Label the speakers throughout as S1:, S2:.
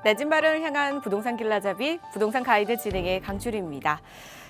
S1: 내 집 마련을 향한 부동산 길라잡이 부동산 가이드 진행의 강주리입니다.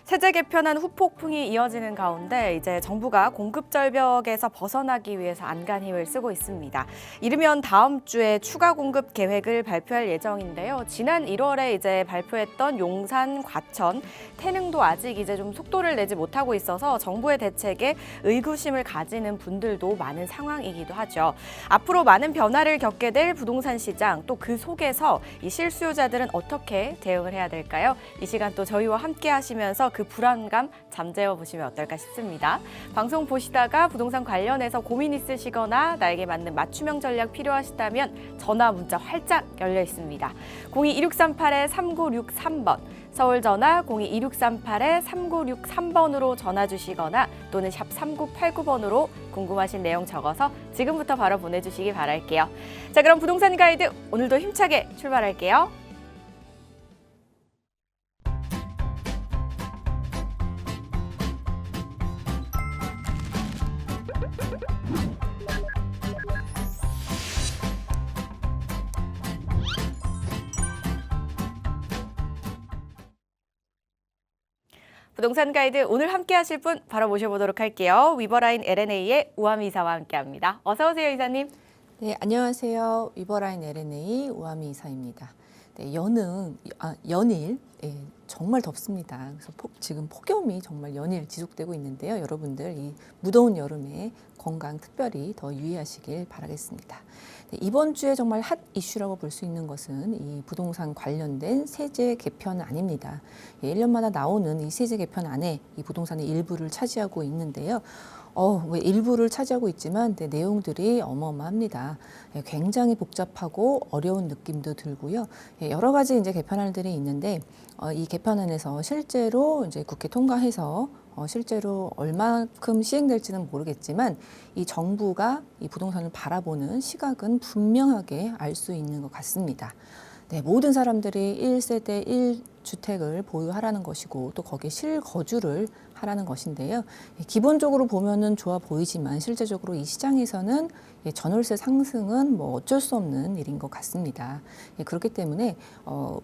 S1: 세제 개편안 후폭풍이 이어지는 가운데 이제 정부가 공급 절벽에서 벗어나기 위해서 안간 힘을 쓰고 있습니다. 이르면 다음 주에 추가 공급 계획을 발표할 예정인데요. 지난 1월에 이제 발표했던 용산, 과천, 태릉도 아직 이제 좀 속도를 내지 못하고 있어서 정부의 대책에 의구심을 가지는 분들도 많은 상황이기도 하죠. 앞으로 많은 변화를 겪게 될 부동산 시장, 또 그 속에서 이 실수요자들은 어떻게 대응을 해야 될까요? 이 시간 또 저희와 함께 하시면서 그 불안감 잠재워 보시면 어떨까 싶습니다. 방송 보시다가 부동산 관련해서 고민 있으시거나 나에게 맞는 맞춤형 전략 필요하시다면 전화 문자 활짝 열려 있습니다. 02-2638-3963번, 서울 전화 02-2638-3963번으로 전화 주시거나 또는 샵 3989번으로 궁금하신 내용 적어서 지금부터 바로 보내주시기 바랄게요. 자, 그럼 부동산 가이드 오늘도 힘차게 출발할게요. 부동산 가이드 오늘 함께 하실 분 바로 모셔보도록 할게요. 위버라인 L&A의 우아미 이사와 함께합니다. 어서 오세요, 이사님.
S2: 네, 안녕하세요. 위버라인 L&A 우아미 이사입니다. 네, 연일 정말 덥습니다. 그래서 지금 폭염이 정말 연일 지속되고 있는데요. 여러분들 이 무더운 여름에 건강 특별히 더 유의하시길 바라겠습니다. 네, 이번 주에 정말 핫 이슈라고 볼 수 있는 것은 이 부동산 관련된 세제 개편안입니다. 1년마다 나오는 이 세제 개편안에 이 부동산의 일부를 차지하고 있는데요. 왜 일부를 차지하고 있지만 내용들이 어마어마합니다. 굉장히 복잡하고 어려운 느낌도 들고요. 여러 가지 이제 개편안들이 있는데 이 개편안에서 실제로 이제 국회 통과해서 실제로 얼마큼 시행될지는 모르겠지만 이 정부가 이 부동산을 바라보는 시각은 분명하게 알 수 있는 것 같습니다. 네, 모든 사람들이 1세대 1주택을 보유하라는 것이고 또 거기에 실거주를 하라는 것인데요. 기본적으로 보면은 좋아 보이지만 실제적으로 이 시장에서는 전월세 상승은 뭐 어쩔 수 없는 일인 것 같습니다. 그렇기 때문에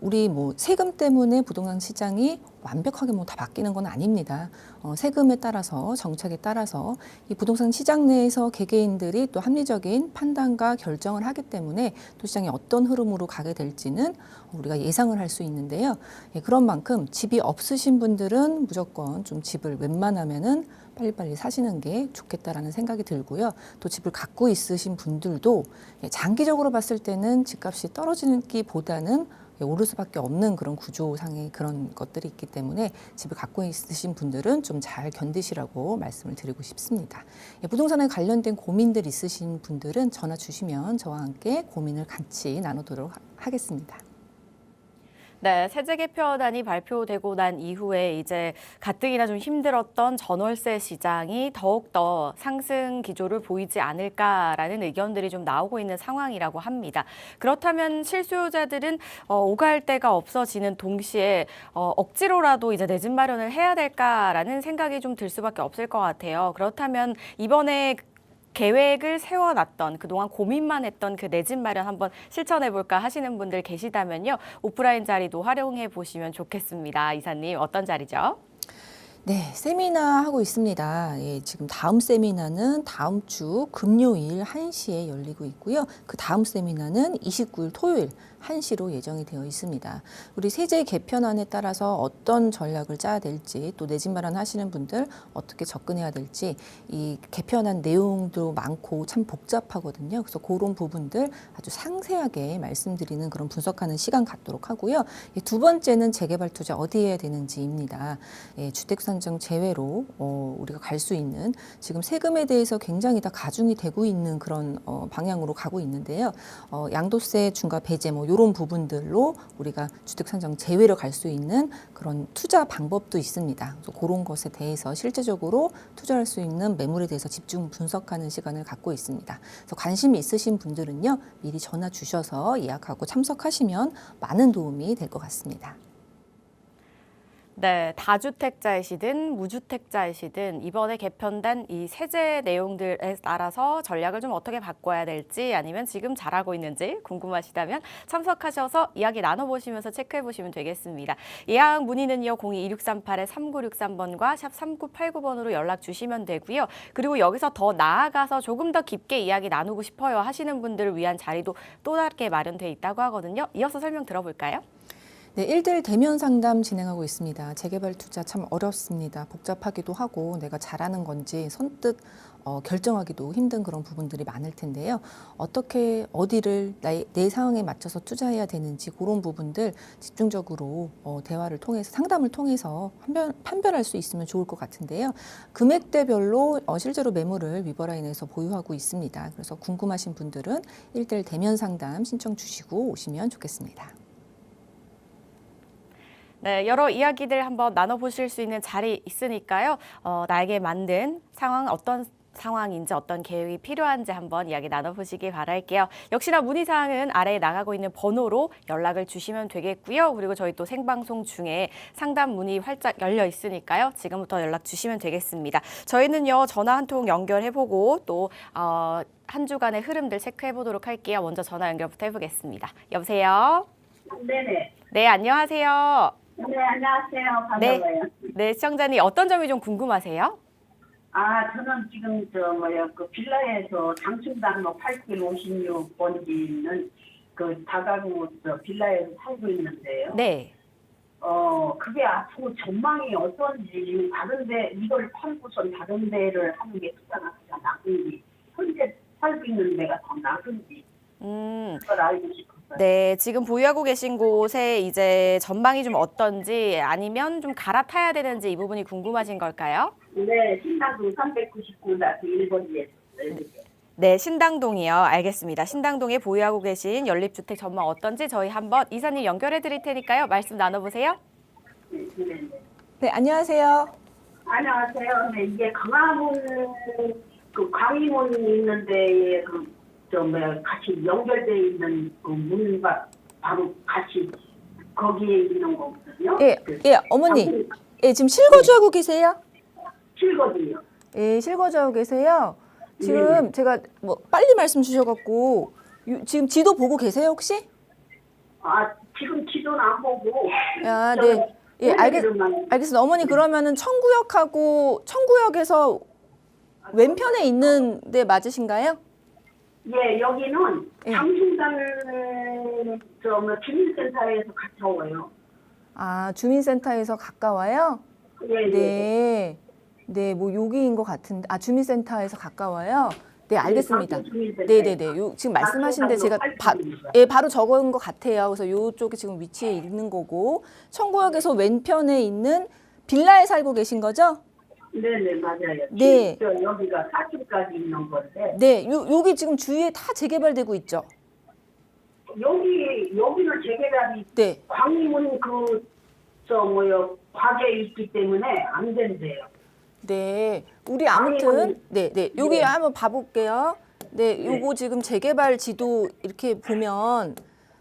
S2: 우리 뭐 세금 때문에 부동산 시장이 완벽하게 뭐 다 바뀌는 건 아닙니다. 세금에 따라서 정책에 따라서 이 부동산 시장 내에서 개개인들이 또 합리적인 판단과 결정을 하기 때문에 또 시장이 어떤 흐름으로 가게 될지는 우리가 예상을 할 수 있는데요. 그런 만큼 집이 없으신 분들은 무조건 좀 집을 웬만하면은 빨리빨리 사시는 게 좋겠다라는 생각이 들고요. 또 집을 갖고 있으신 분들도 장기적으로 봤을 때는 집값이 떨어지기보다는 오를 수밖에 없는 그런 구조상의 그런 것들이 있기 때문에 집을 갖고 있으신 분들은 좀 잘 견디시라고 말씀을 드리고 싶습니다. 부동산에 관련된 고민들 있으신 분들은 전화 주시면 저와 함께 고민을 같이 나누도록 하겠습니다.
S1: 네, 세제 개편안이 발표되고 난 이후에 이제 가뜩이나 좀 힘들었던 전월세 시장이 더욱더 상승 기조를 보이지 않을까라는 의견들이 좀 나오고 있는 상황이라고 합니다. 그렇다면 실수요자들은 오갈 데가 없어지는 동시에 억지로라도 이제 내 집 마련을 해야 될까라는 생각이 좀 들 수밖에 없을 것 같아요. 그렇다면 이번에 계획을 세워놨던 그동안 고민만 했던 그 내 집 마련 한번 실천해볼까 하시는 분들 계시다면요. 오프라인 자리도 활용해 보시면 좋겠습니다. 이사님 어떤 자리죠?
S2: 네, 세미나 하고 있습니다. 지금 다음 세미나는 다음 주 금요일 1시에 열리고 있고요. 그 다음 세미나는 29일 토요일 1시로 예정이 되어 있습니다. 우리 세제 개편안에 따라서 어떤 전략을 짜야 될지 또 내 집 마련 하시는 분들 어떻게 접근해야 될지 이 개편안 내용도 많고 참 복잡하거든요. 그래서 그런 부분들 아주 상세하게 말씀드리는 그런 분석하는 시간 갖도록 하고요. 두 번째는 재개발 투자 어디에 해야 되는지입니다. 주택 산정 제외로 우리가 갈 수 있는 지금 세금에 대해서 굉장히 다 가중이 되고 있는 그런 방향으로 가고 있는데요. 양도세 중과 배제 뭐 이런 부분들로 우리가 주택 산정 제외로 갈 수 있는 그런 투자 방법도 있습니다. 그래서 그런 것에 대해서 실제적으로 투자할 수 있는 매물에 대해서 집중 분석하는 시간을 갖고 있습니다. 그래서 관심이 있으신 분들은요, 미리 전화 주셔서 예약하고 참석하시면 많은 도움이 될 것 같습니다.
S1: 네, 다주택자이시든 무주택자이시든 이번에 개편된 이 세제 내용들에 따라서 전략을 좀 어떻게 바꿔야 될지 아니면 지금 잘하고 있는지 궁금하시다면 참석하셔서 이야기 나눠보시면서 체크해보시면 되겠습니다. 예약 문의는요 02-2638-3963번과 샵 3989번으로 연락 주시면 되고요. 그리고 여기서 더 나아가서 조금 더 깊게 이야기 나누고 싶어요 하시는 분들을 위한 자리도 또 다르게 마련돼 있다고 하거든요. 이어서 설명 들어볼까요?
S2: 네, 1대1 대면 상담 진행하고 있습니다. 재개발 투자 참 어렵습니다. 복잡하기도 하고 내가 잘하는 건지 선뜻 결정하기도 힘든 그런 부분들이 많을 텐데요. 어떻게 어디를 내 상황에 맞춰서 투자해야 되는지 그런 부분들 집중적으로 대화를 통해서 상담을 통해서 판별할 수 있으면 좋을 것 같은데요. 금액대별로 실제로 매물을 위버라인에서 보유하고 있습니다. 그래서 궁금하신 분들은 1대1 대면 상담 신청 주시고 오시면 좋겠습니다.
S1: 네, 여러 이야기들 한번 나눠보실 수 있는 자리 있으니까요. 나에게 맞는 상황 어떤 상황인지 어떤 계획이 필요한지 한번 이야기 나눠보시기 바랄게요. 역시나 문의사항은 아래에 나가고 있는 번호로 연락을 주시면 되겠고요. 그리고 저희 또 생방송 중에 상담 문의 활짝 열려 있으니까요. 지금부터 연락 주시면 되겠습니다. 저희는요 전화 한 통 연결해보고 또 한 주간의 흐름들 체크해보도록 할게요. 먼저 전화 연결부터 해보겠습니다. 여보세요?
S3: 네네.
S1: 네, 안녕하세요.
S3: 네, 안녕하세요.
S1: 네.
S3: 반가워요.
S1: 네, 시청자님 어떤 점이 좀 궁금하세요?
S3: 저는 지금 그 빌라에서 장충당로 8길 56번지는 그 다가구 빌라에서 살고 있는데요.
S1: 네.
S3: 그게 앞으로 전망이 어떤지, 다른데, 이걸 팔고선 다른 데를 하는 게 투자가 더 나은지, 현재 살고 있는 데가 더 나은지, 그걸 알고 싶었어요.
S1: 네, 지금 보유하고 계신 곳에 이제 전망이 좀 어떤지 아니면 좀 갈아타야 되는지 이 부분이 궁금하신 걸까요?
S3: 네, 신당동 399-1번지에서.
S1: 네, 신당동이요. 알겠습니다. 신당동에 보유하고 계신 연립주택 전망 어떤지 저희 한번 이사님 연결해 드릴 테니까요. 말씀 나눠보세요.
S3: 네.
S2: 네, 안녕하세요.
S3: 안녕하세요. 네, 이게 강화문, 광희문이 있는데, 같이 연결되어 있는 그 문과 바로 같이 거기에 있는 거거든요.
S2: 예, 어머니. 예, 지금 실거주하고 계세요?
S3: 실거든요.
S2: 예, 실거주하고 계세요. 지금 제가 뭐 빨리 말씀 주셔갖고 지금 지도 보고 계세요 혹시?
S3: 지금 지도는 안 보고.
S2: 아, 네. 예, 알겠습니다. 어머니 그러면은 청구역에서 왼편에 있는 데 맞으신가요?
S3: 예, 여기는
S2: 예.
S3: 장충당 주민센터에서 가까워요.
S2: 아, 주민센터에서 가까워요?
S3: 예,
S2: 네. 네, 뭐 여기인 것 같은데. 아, 주민센터에서 가까워요? 네, 알겠습니다. 네네네. 지금 말씀하신데 제가 바로 적은 것 같아요. 그래서 이쪽에 지금 위치에 있는 거고 청구역에서 왼편에 있는 빌라에 살고 계신 거죠?
S3: 네네, 맞아요.
S2: 네.
S3: 여기가 4층까지 있는 건데.
S2: 네, 여기 지금 주위에 다 재개발되고 있죠?
S3: 여기는 재개발이
S2: 네.
S3: 광희문 과제에 있기 때문에 안 된대요.
S2: 네, 우리 아무튼 여기 한번 봐볼게요. 네, 요거 지금 재개발 지도 이렇게 보면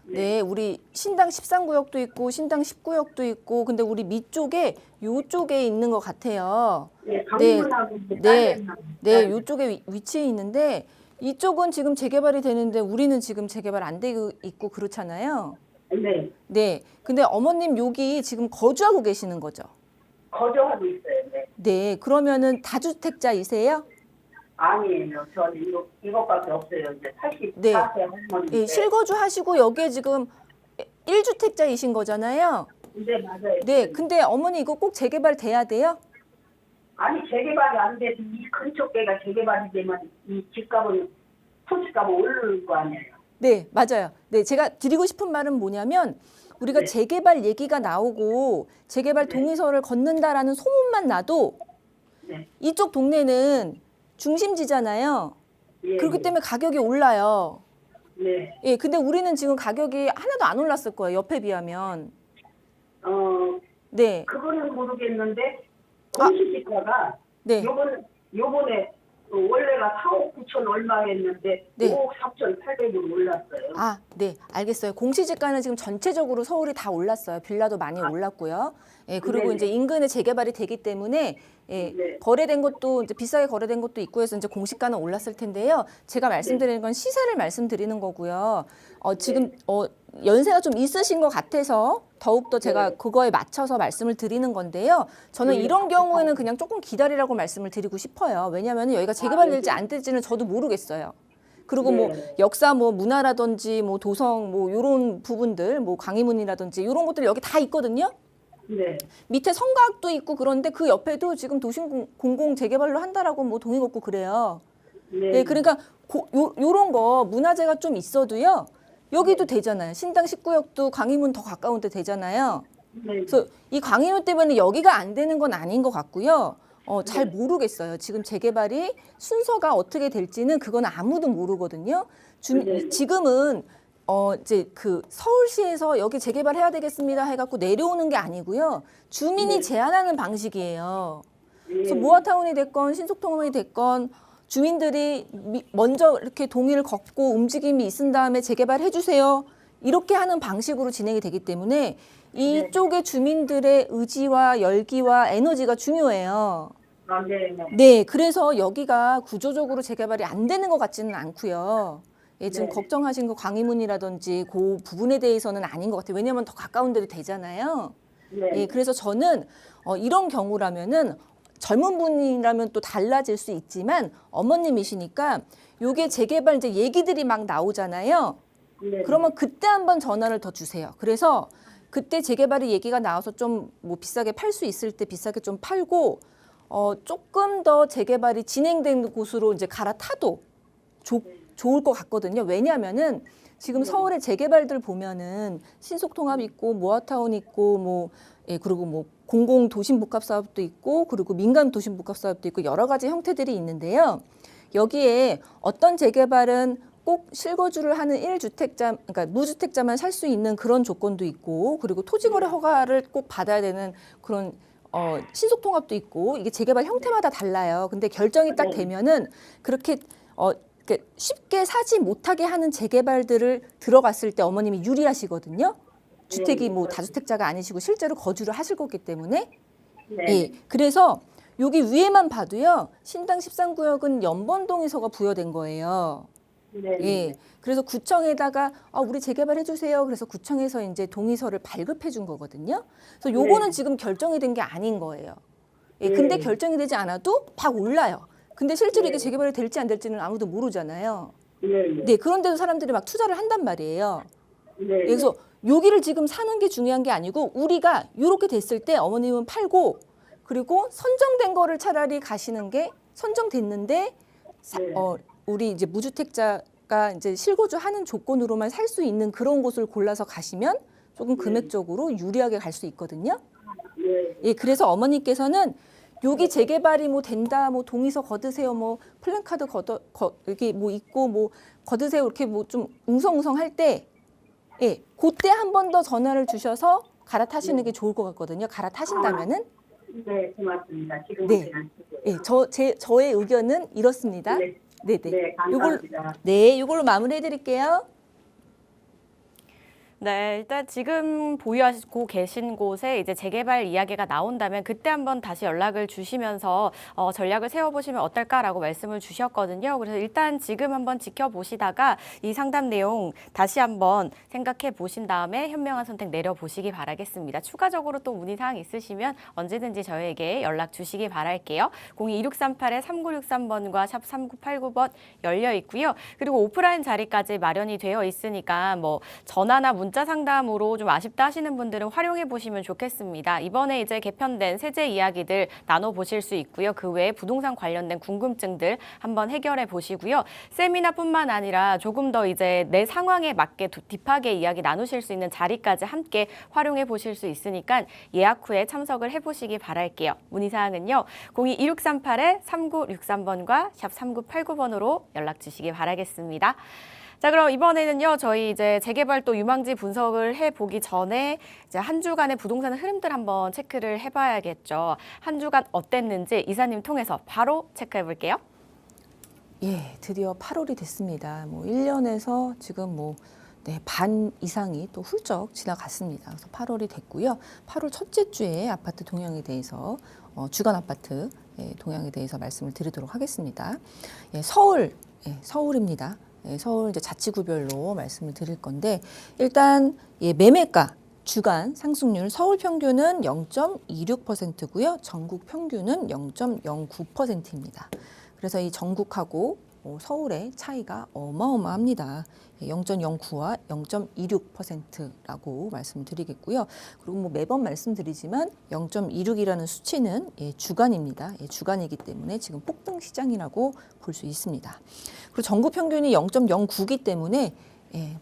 S2: 네, 우리 신당 13구역도 있고 신당 10구역도 있고 근데 우리 밑쪽에 요쪽에 있는 것 같아요.
S3: 네, 강문하고
S2: 네, 요쪽에 위치해 있는데 이쪽은 지금 재개발이 되는데 우리는 지금 재개발 안 되고 있고 그렇잖아요.
S3: 네.
S2: 네, 근데 어머님 여기 지금 거주하고 계시는 거죠?
S3: 거주하고 있어요. 네.
S2: 네, 그러면은 다주택자이세요?
S3: 아니에요. 저는 이것밖에 없어요. 이제 84세
S2: 네.
S3: 할머니인데.
S2: 네, 실거주 하시고 여기에 지금 1주택자이신 거잖아요.
S3: 네, 맞아요.
S2: 네, 근데 어머니 이거 꼭 재개발 돼야 돼요?
S3: 아니, 재개발이 안 돼서 이 근처 개가 재개발이 되면 이 집값은 토지값은 오를 거 아니에요.
S2: 네, 맞아요. 네, 제가 드리고 싶은 말은 뭐냐면 우리가
S3: 네.
S2: 재개발 얘기가 나오고 재개발 동의서를 건넨다라는 소문만 나도
S3: 네.
S2: 이쪽 동네는 중심지잖아요.
S3: 예,
S2: 그렇기
S3: 예.
S2: 때문에 가격이 올라요.
S3: 네.
S2: 예, 근데 우리는 지금 가격이 하나도 안 올랐을 거예요. 옆에 비하면. 네.
S3: 그거는 모르겠는데
S2: 아.
S3: 공시지가가
S2: 네.
S3: 요번에 원래가 4억 9천 얼마 했는데
S2: 네.
S3: 5억 3,800으로 올랐어요.
S2: 아, 네, 알겠어요. 공시지가는 지금 전체적으로 서울이 다 올랐어요. 빌라도 많이 올랐고요. 예, 그리고
S3: 네네.
S2: 이제 인근에 재개발이 되기 때문에 예,
S3: 네.
S2: 거래된 것도 이제 비싸게 거래된 것도 있고 해서 이제 공시가는 올랐을 텐데요. 제가 말씀드리는 건 시세를 말씀드리는 거고요. 지금 연세가 좀 있으신 것 같아서 더욱더 제가
S3: 네.
S2: 그거에 맞춰서 말씀을 드리는 건데요. 저는
S3: 네.
S2: 이런 경우에는 그냥 조금 기다리라고 말씀을 드리고 싶어요. 왜냐하면 여기가 재개발될지 안 될지는 저도 모르겠어요. 그리고 뭐
S3: 네.
S2: 역사 뭐 문화라든지 뭐 도성 뭐 요런 부분들 뭐 강의문이라든지 요런 것들 여기 다 있거든요.
S3: 네.
S2: 밑에 성곽도 있고 그런데 그 옆에도 지금 도심 공공 재개발로 한다라고 뭐 동의 걷고 그래요.
S3: 네.
S2: 네, 그러니까 요런 거 문화재가 좀 있어도요. 여기도 되잖아요. 신당 19역도 강의문 더 가까운 데 되잖아요.
S3: 네.
S2: 그래서 이 강의문 때문에 여기가 안 되는 건 아닌 것 같고요. 잘 모르겠어요. 지금 재개발이 순서가 어떻게 될지는 그건 아무도 모르거든요.
S3: 네.
S2: 지금은 이제 그 서울시에서 여기 재개발해야 되겠습니다 해갖고 내려오는 게 아니고요. 주민이
S3: 네.
S2: 제안하는 방식이에요. 그래서
S3: 네.
S2: 모아타운이 됐건 신속통합이 됐건 주민들이 먼저 이렇게 동의를 걷고 움직임이 있은 다음에 재개발해 주세요. 이렇게 하는 방식으로 진행이 되기 때문에 이쪽의 주민들의 의지와 열기와 에너지가 중요해요.
S3: 아, 네. 네.
S2: 네, 그래서 여기가 구조적으로 재개발이 안 되는 것 같지는 않고요. 예, 지금
S3: 네.
S2: 걱정하신 거 강의문이라든지 그 부분에 대해서는 아닌 것 같아요. 왜냐하면 더 가까운 데도 되잖아요.
S3: 네.
S2: 예, 그래서 저는 이런 경우라면은 젊은 분이라면 또 달라질 수 있지만 어머님이시니까 요게 재개발 이제 얘기들이 막 나오잖아요.
S3: 네.
S2: 그러면 그때 한번 전화를 더 주세요. 그래서 그때 재개발의 얘기가 나와서 좀 뭐 비싸게 팔 수 있을 때 비싸게 좀 팔고 조금 더 재개발이 진행된 곳으로 이제 갈아타도 좋을 것 같거든요. 왜냐하면은 지금 서울의 재개발들 보면은 신속통합 있고 모아타운 있고 뭐 예, 그리고 뭐 공공 도심 복합 사업도 있고 그리고 민간 도심 복합 사업도 있고 여러 가지 형태들이 있는데요. 여기에 어떤 재개발은 꼭 실거주를 하는 1주택자, 그러니까 무주택자만 살 수 있는 그런 조건도 있고 그리고 토지거래 허가를 꼭 받아야 되는 그런 신속통합도 있고 이게 재개발 형태마다 달라요. 근데 결정이 딱 되면은 그렇게 쉽게 사지 못하게 하는 재개발들을 들어갔을 때 어머님이 유리하시거든요. 주택이 뭐 다주택자가 아니시고 실제로 거주를 하실 거기 때문에.
S3: 네.
S2: 예. 그래서 여기 위에만 봐도요. 신당 13구역은 연번동의서가 부여된 거예요.
S3: 네.
S2: 예. 그래서 구청에다가 우리 재개발해 주세요. 그래서 구청에서 이제 동의서를 발급해 준 거거든요. 그래서 요거는
S3: 네.
S2: 지금 결정이 된 게 아닌 거예요. 예. 근데
S3: 네.
S2: 결정이 되지 않아도 막 올라요. 근데 실제로 이게
S3: 네.
S2: 재개발이 될지 안 될지는 아무도 모르잖아요.
S3: 네.
S2: 네. 그런데도 사람들이 막 투자를 한단 말이에요.
S3: 네.
S2: 그래서 여기를 지금 사는 게 중요한 게 아니고 우리가 이렇게 됐을 때 어머님은 팔고 그리고 선정된 거를 차라리 가시는 게 선정됐는데
S3: 네.
S2: 우리 이제 무주택자가 이제 실거주하는 조건으로만 살 수 있는 그런 곳을 골라서 가시면 조금 금액적으로 유리하게 갈 수 있거든요.
S3: 네.
S2: 예, 그래서 어머니께서는 여기 재개발이 뭐 된다, 뭐 동의서 거두세요, 뭐 플랜카드 이렇게 뭐 있고 뭐 거두세요 이렇게 뭐 좀 웅성웅성 할 때, 예, 그때 한 번 더 전화를 주셔서 갈아타시는 게 좋을 것 같거든요. 갈아타신다면은.
S3: 네, 고맙습니다. 지금
S2: 네. 예, 저의 의견은 이렇습니다.
S3: 네.
S2: 네, 네.
S3: 네, 감사합니다.
S2: 요걸로 마무리해 드릴게요.
S1: 네, 일단 지금 보유하고 계신 곳에 이제 재개발 이야기가 나온다면 그때 한번 다시 연락을 주시면서 전략을 세워보시면 어떨까라고 말씀을 주셨거든요. 그래서 일단 지금 한번 지켜보시다가 이 상담 내용 다시 한번 생각해 보신 다음에 현명한 선택 내려보시기 바라겠습니다. 추가적으로 또 문의사항 있으시면 언제든지 저희에게 연락 주시기 바랄게요. 02-2638-3963번과 샵 3989번 열려 있고요. 그리고 오프라인 자리까지 마련이 되어 있으니까 뭐 전화나 문자 상담으로 좀 아쉽다 하시는 분들은 활용해 보시면 좋겠습니다. 이번에 이제 개편된 세제 이야기들 나눠보실 수 있고요. 그 외에 부동산 관련된 궁금증들 한번 해결해 보시고요. 세미나뿐만 아니라 조금 더 이제 내 상황에 맞게 딥하게 이야기 나누실 수 있는 자리까지 함께 활용해 보실 수 있으니까 예약 후에 참석을 해보시기 바랄게요. 문의사항은요. 02-2638-3963번과 샵 3989번으로 연락 주시기 바라겠습니다. 자, 그럼 이번에는요, 저희 이제 재개발 또 유망지 분석을 해보기 전에 이제 한 주간의 부동산 흐름들 한번 체크를 해봐야겠죠. 한 주간 어땠는지 이사님 통해서 바로 체크해 볼게요.
S2: 예, 드디어 8월이 됐습니다. 뭐 1년에서 지금 반 이상이 또 훌쩍 지나갔습니다. 그래서 8월이 됐고요. 8월 첫째 주에 아파트 동향에 대해서 주간 아파트 동향에 대해서 말씀을 드리도록 하겠습니다. 예, 서울입니다. 예, 서울 이제 자치구별로 말씀을 드릴 건데 일단 매매가 주간 상승률 서울 평균은 0.26%고요. 전국 평균은 0.09%입니다. 그래서 이 전국하고 서울의 차이가 어마어마합니다. 0.09와 0.26%라고 말씀을 드리겠고요. 그리고 매번 말씀드리지만 0.26이라는 수치는 주간입니다. 주간이기 때문에 지금 폭등 시장이라고 볼 수 있습니다. 그리고 전국 평균이 0.09기 때문에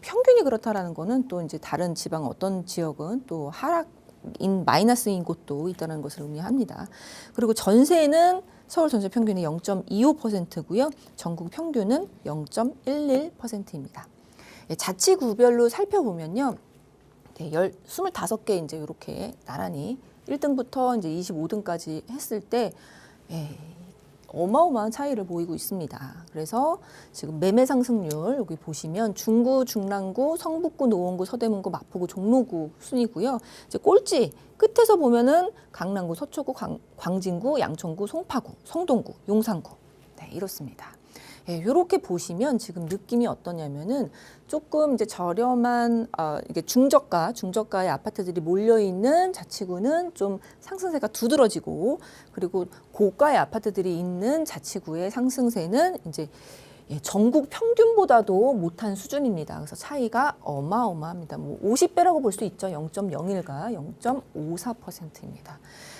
S2: 평균이 그렇다라는 거는 또 이제 다른 지방 어떤 지역은 또 마이너스인 곳도 있다는 것을 의미합니다. 그리고 전세는 서울 전체 평균이 0.25%고요. 전국 평균은 0.11%입니다. 자치구별로 살펴보면요. 25개 이제 이렇게 나란히 1등부터 이제 25등까지 했을 때 어마어마한 차이를 보이고 있습니다. 그래서 지금 매매 상승률 여기 보시면 중구, 중랑구, 성북구, 노원구, 서대문구, 마포구, 종로구 순이고요. 이제 꼴찌 끝에서 보면은 강남구, 서초구, 광진구, 양천구, 송파구, 성동구, 용산구 이렇습니다. 이렇게 보시면 지금 느낌이 어떠냐면은 조금 이제 저렴한 이게 중저가의 아파트들이 몰려 있는 자치구는 좀 상승세가 두드러지고 그리고 고가의 아파트들이 있는 자치구의 상승세는 이제 전국 평균보다도 못한 수준입니다. 그래서 차이가 어마어마합니다. 50배라고 볼 수 있죠. 0.01과 0.54%입니다.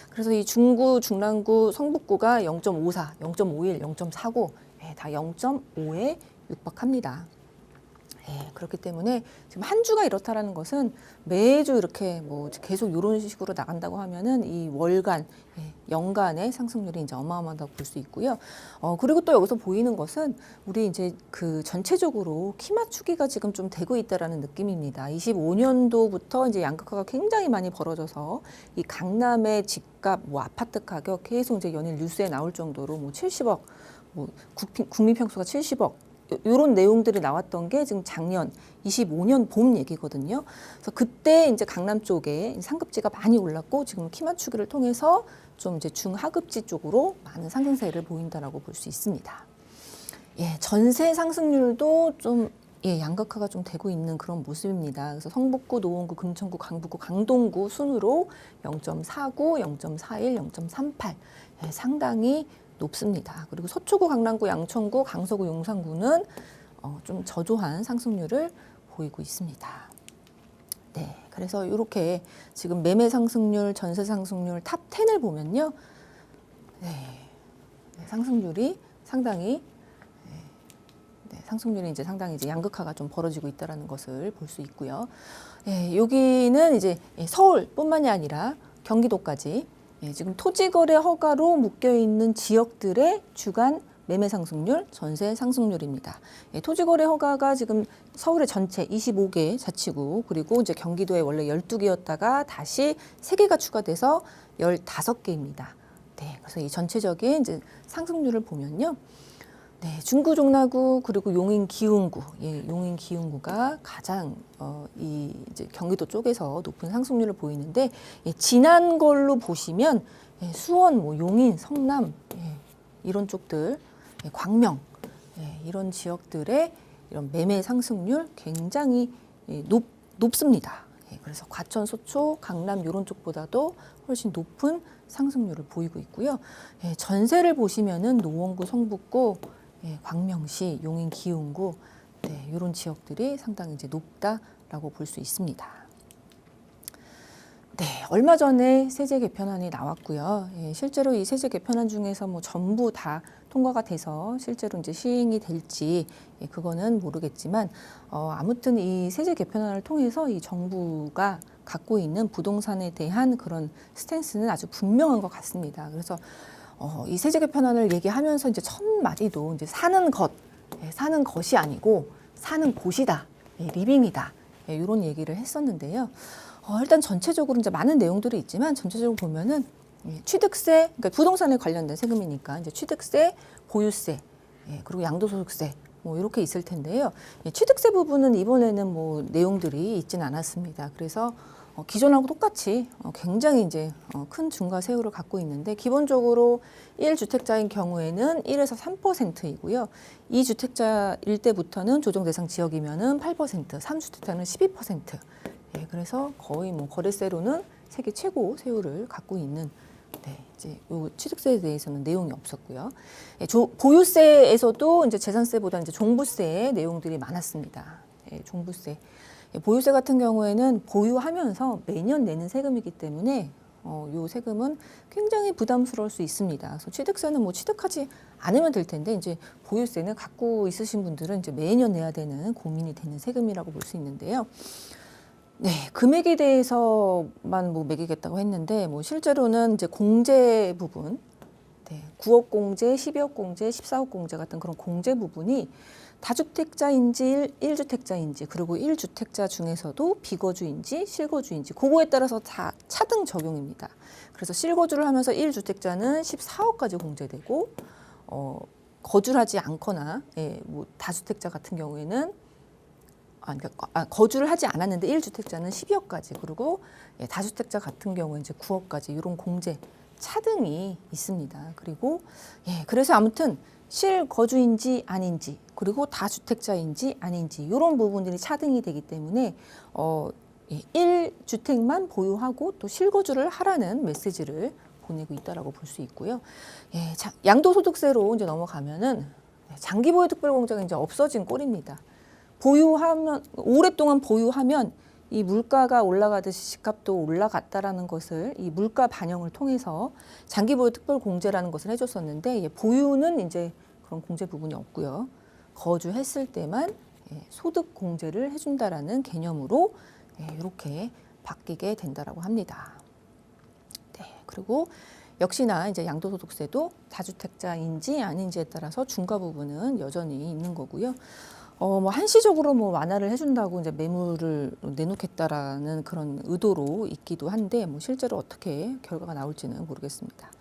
S2: 그래서 이 중구, 중랑구, 성북구가 0.54, 0.51, 0.49 다 0.5에 육박합니다. 그렇기 때문에 지금 한 주가 이렇다라는 것은 매주 이렇게 계속 이런 식으로 나간다고 하면은 이 월간, 연간의 상승률이 이제 어마어마하다고 볼 수 있고요. 그리고 또 여기서 보이는 것은 우리 이제 그 전체적으로 키 맞추기가 지금 좀 되고 있다라는 느낌입니다. 25년도부터 이제 양극화가 굉장히 많이 벌어져서 이 강남의 집값, 아파트 가격 계속 이제 연일 뉴스에 나올 정도로 70억, 국민 평수가 70억. 이런 내용들이 나왔던 게 지금 작년 25년 봄 얘기거든요. 그래서 그때 이제 강남 쪽에 상급지가 많이 올랐고 지금 키 맞추기를 통해서 좀 이제 중하급지 쪽으로 많은 상승세를 보인다라고 볼 수 있습니다. 전세 상승률도 좀 양극화가 좀 되고 있는 그런 모습입니다. 그래서 성북구, 노원구, 금천구, 강북구, 강동구 순으로 0.49, 0.41, 0.38 상당히 높습니다. 그리고 서초구, 강남구, 양천구, 강서구, 용산구는 좀 저조한 상승률을 보이고 있습니다. 그래서 이렇게 지금 매매 상승률, 전세 상승률 탑 10을 보면요. 상승률이 상당히 이제 상당히 이제 양극화가 좀 벌어지고 있다라는 것을 볼 수 있고요. 여기는 이제 서울뿐만이 아니라 경기도까지 지금 토지거래 허가로 묶여있는 지역들의 주간 매매 상승률, 전세 상승률입니다. 토지거래 허가가 지금 서울의 전체 25개 자치구 그리고 이제 경기도에 원래 12개였다가 다시 3개가 추가돼서 15개입니다. 그래서 이 전체적인 이제 상승률을 보면요. 중구, 종라구 그리고 용인, 기흥구, 용인, 기흥구가 가장 이제 경기도 쪽에서 높은 상승률을 보이는데 지난 걸로 보시면 수원, 용인, 성남 이런 쪽들, 광명 이런 지역들의 이런 매매 상승률 굉장히 높습니다. 그래서 과천, 소초, 강남 이런 쪽보다도 훨씬 높은 상승률을 보이고 있고요. 전세를 보시면은 노원구, 성북구 광명시, 용인, 기흥구 이런 지역들이 상당히 이제 높다라고 볼 수 있습니다. 얼마 전에 세제 개편안이 나왔고요. 실제로 이 세제 개편안 중에서 전부 다 통과가 돼서 실제로 이제 시행이 될지 그거는 모르겠지만 아무튼 이 세제 개편안을 통해서 이 정부가 갖고 있는 부동산에 대한 그런 스탠스는 아주 분명한 것 같습니다. 그래서 이 세제 개편안을 얘기하면서 이제 첫 마디도 이제 사는 것이 아니고 사는 곳이다, 리빙이다 이런 얘기를 했었는데요. 일단 전체적으로 이제 많은 내용들이 있지만 전체적으로 보면은 취득세, 그러니까 부동산에 관련된 세금이니까 이제 취득세, 보유세 그리고 양도소득세 뭐 이렇게 있을 텐데요. 취득세 부분은 이번에는 뭐 내용들이 있진 않았습니다. 그래서 기존하고 똑같이 굉장히 이제 큰 중과 세율을 갖고 있는데 기본적으로 1주택자인 경우에는 1에서 3%이고요. 2주택자일 때부터는 조정 대상 지역이면은 8%, 3주택자는 12%. 그래서 거의 뭐 거래세로는 세계 최고 세율을 갖고 있는 이제 요 취득세에 대해서는 내용이 없었고요. 보유세에서도 이제 재산세보다 이제 종부세의 내용들이 많았습니다. 종부세. 보유세 같은 경우에는 보유하면서 매년 내는 세금이기 때문에 요 세금은 굉장히 부담스러울 수 있습니다. 그래서 취득세는 뭐 취득하지 않으면 될 텐데 이제 보유세는 갖고 있으신 분들은 이제 매년 내야 되는 고민이 되는 세금이라고 볼 수 있는데요. 금액에 대해서만 뭐 매기겠다고 했는데 뭐 실제로는 이제 공제 부분, 9억 공제, 12억 공제, 14억 공제 같은 그런 공제 부분이 다주택자인지 1주택자인지 그리고 1주택자 중에서도 비거주인지 실거주인지 그거에 따라서 다 차등 적용입니다. 그래서 실거주를 하면서 1주택자는 14억까지 공제되고 거주를 하지 않거나 뭐 다주택자 같은 경우에는 거주를 하지 않았는데 1주택자는 12억까지 그리고 다주택자 같은 경우에 이제 9억까지 이런 공제 차등이 있습니다. 그리고 그래서 아무튼 실거주인지 아닌지 그리고 다주택자인지 아닌지 이런 부분들이 차등이 되기 때문에 1주택만 보유하고 또 실거주를 하라는 메시지를 보내고 있다라고 볼 수 있고요. 양도소득세로 이제 넘어가면은 장기보유 특별공제가 이제 없어진 꼴입니다. 보유하면 오랫동안 보유하면 이 물가가 올라가듯이 집값도 올라갔다라는 것을 이 물가 반영을 통해서 장기보유 특별공제라는 것을 해줬었는데 보유는 이제 그런 공제 부분이 없고요. 거주했을 때만 소득 공제를 해준다라는 개념으로 이렇게 바뀌게 된다라고 합니다. 그리고 역시나 이제 양도소득세도 다주택자인지 아닌지에 따라서 중과 부분은 여전히 있는 거고요. 뭐 한시적으로 뭐 완화를 해준다고 이제 매물을 내놓겠다라는 그런 의도로 있기도 한데 뭐 실제로 어떻게 결과가 나올지는 모르겠습니다.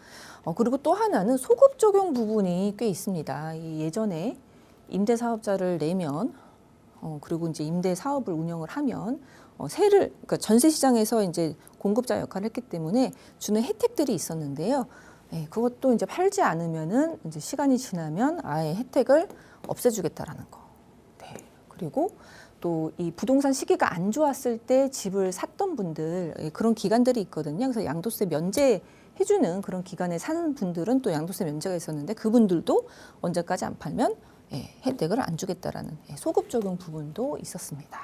S2: 그리고 또 하나는 소급 적용 부분이 꽤 있습니다. 예전에 임대 사업자를 내면 그리고 이제 임대 사업을 운영을 하면 그러니까 전세 시장에서 이제 공급자 역할을 했기 때문에 주는 혜택들이 있었는데요. 그것도 이제 팔지 않으면은 이제 시간이 지나면 아예 혜택을 없애주겠다라는 거. 그리고 또 이 부동산 시기가 안 좋았을 때 집을 샀던 분들 그런 기간들이 있거든요. 그래서 양도세 면제해주는 그런 기간에 사는 분들은 또 양도세 면제가 있었는데 그분들도 언제까지 안 팔면 혜택을 안 주겠다라는 소급 적용 부분도 있었습니다.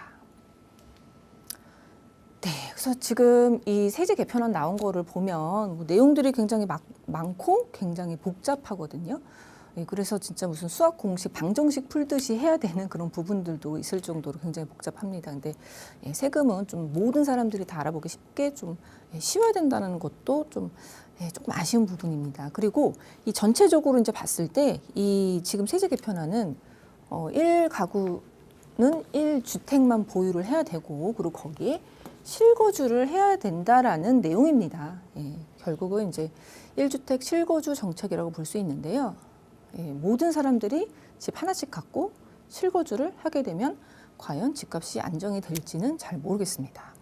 S2: 그래서 지금 이 세제 개편안 나온 거를 보면 뭐 내용들이 굉장히 많고 굉장히 복잡하거든요. 그래서 진짜 무슨 수학 공식, 방정식 풀듯이 해야 되는 그런 부분들도 있을 정도로 굉장히 복잡합니다. 근데 세금은 좀 모든 사람들이 다 알아보기 쉽게 좀 쉬워야 된다는 것도 좀 조금 아쉬운 부분입니다. 그리고 이 전체적으로 이제 봤을 때 이 지금 세제 개편안은 1가구는 1주택만 보유를 해야 되고 그리고 거기에 실거주를 해야 된다라는 내용입니다. 결국은 이제 1주택 실거주 정책이라고 볼 수 있는데요. 모든 사람들이 집 하나씩 갖고 실거주를 하게 되면 과연 집값이 안정이 될지는 잘 모르겠습니다.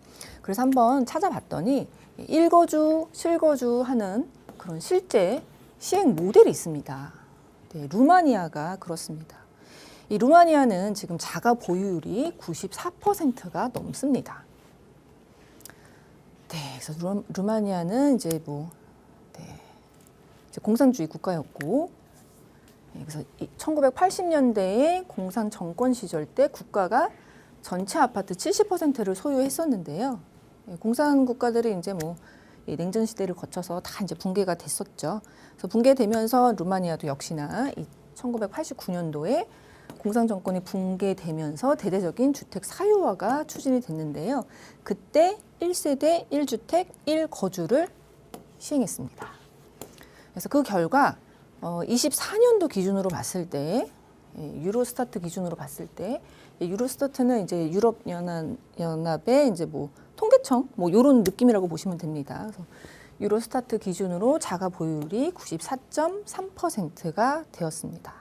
S2: 그래서 한번 찾아봤더니 1거주, 실거주 하는 그런 실제 시행 모델이 있습니다. 루마니아가 그렇습니다. 이 루마니아는 지금 자가 보유율이 94%가 넘습니다. 그래서 루마니아는 이제 이제 공산주의 국가였고 그래서 1980년대에 공산 정권 시절 때 국가가 전체 아파트 70%를 소유했었는데요. 공산 국가들이 이제 뭐 냉전 시대를 거쳐서 다 이제 붕괴가 됐었죠. 그래서 붕괴되면서 루마니아도 역시나 1989년도에 공산 정권이 붕괴되면서 대대적인 주택 사유화가 추진이 됐는데요. 그때 1세대 1주택 1거주를 시행했습니다. 그래서 그 결과 24년도 기준으로 봤을 때 유로스타트 기준으로 봤을 때 유로스타트는 이제 유럽 연합의 이제 뭐 통계청 뭐 이런 느낌이라고 보시면 됩니다. 그래서 유로스타트 기준으로 자가 보유율이 94.3%가 되었습니다.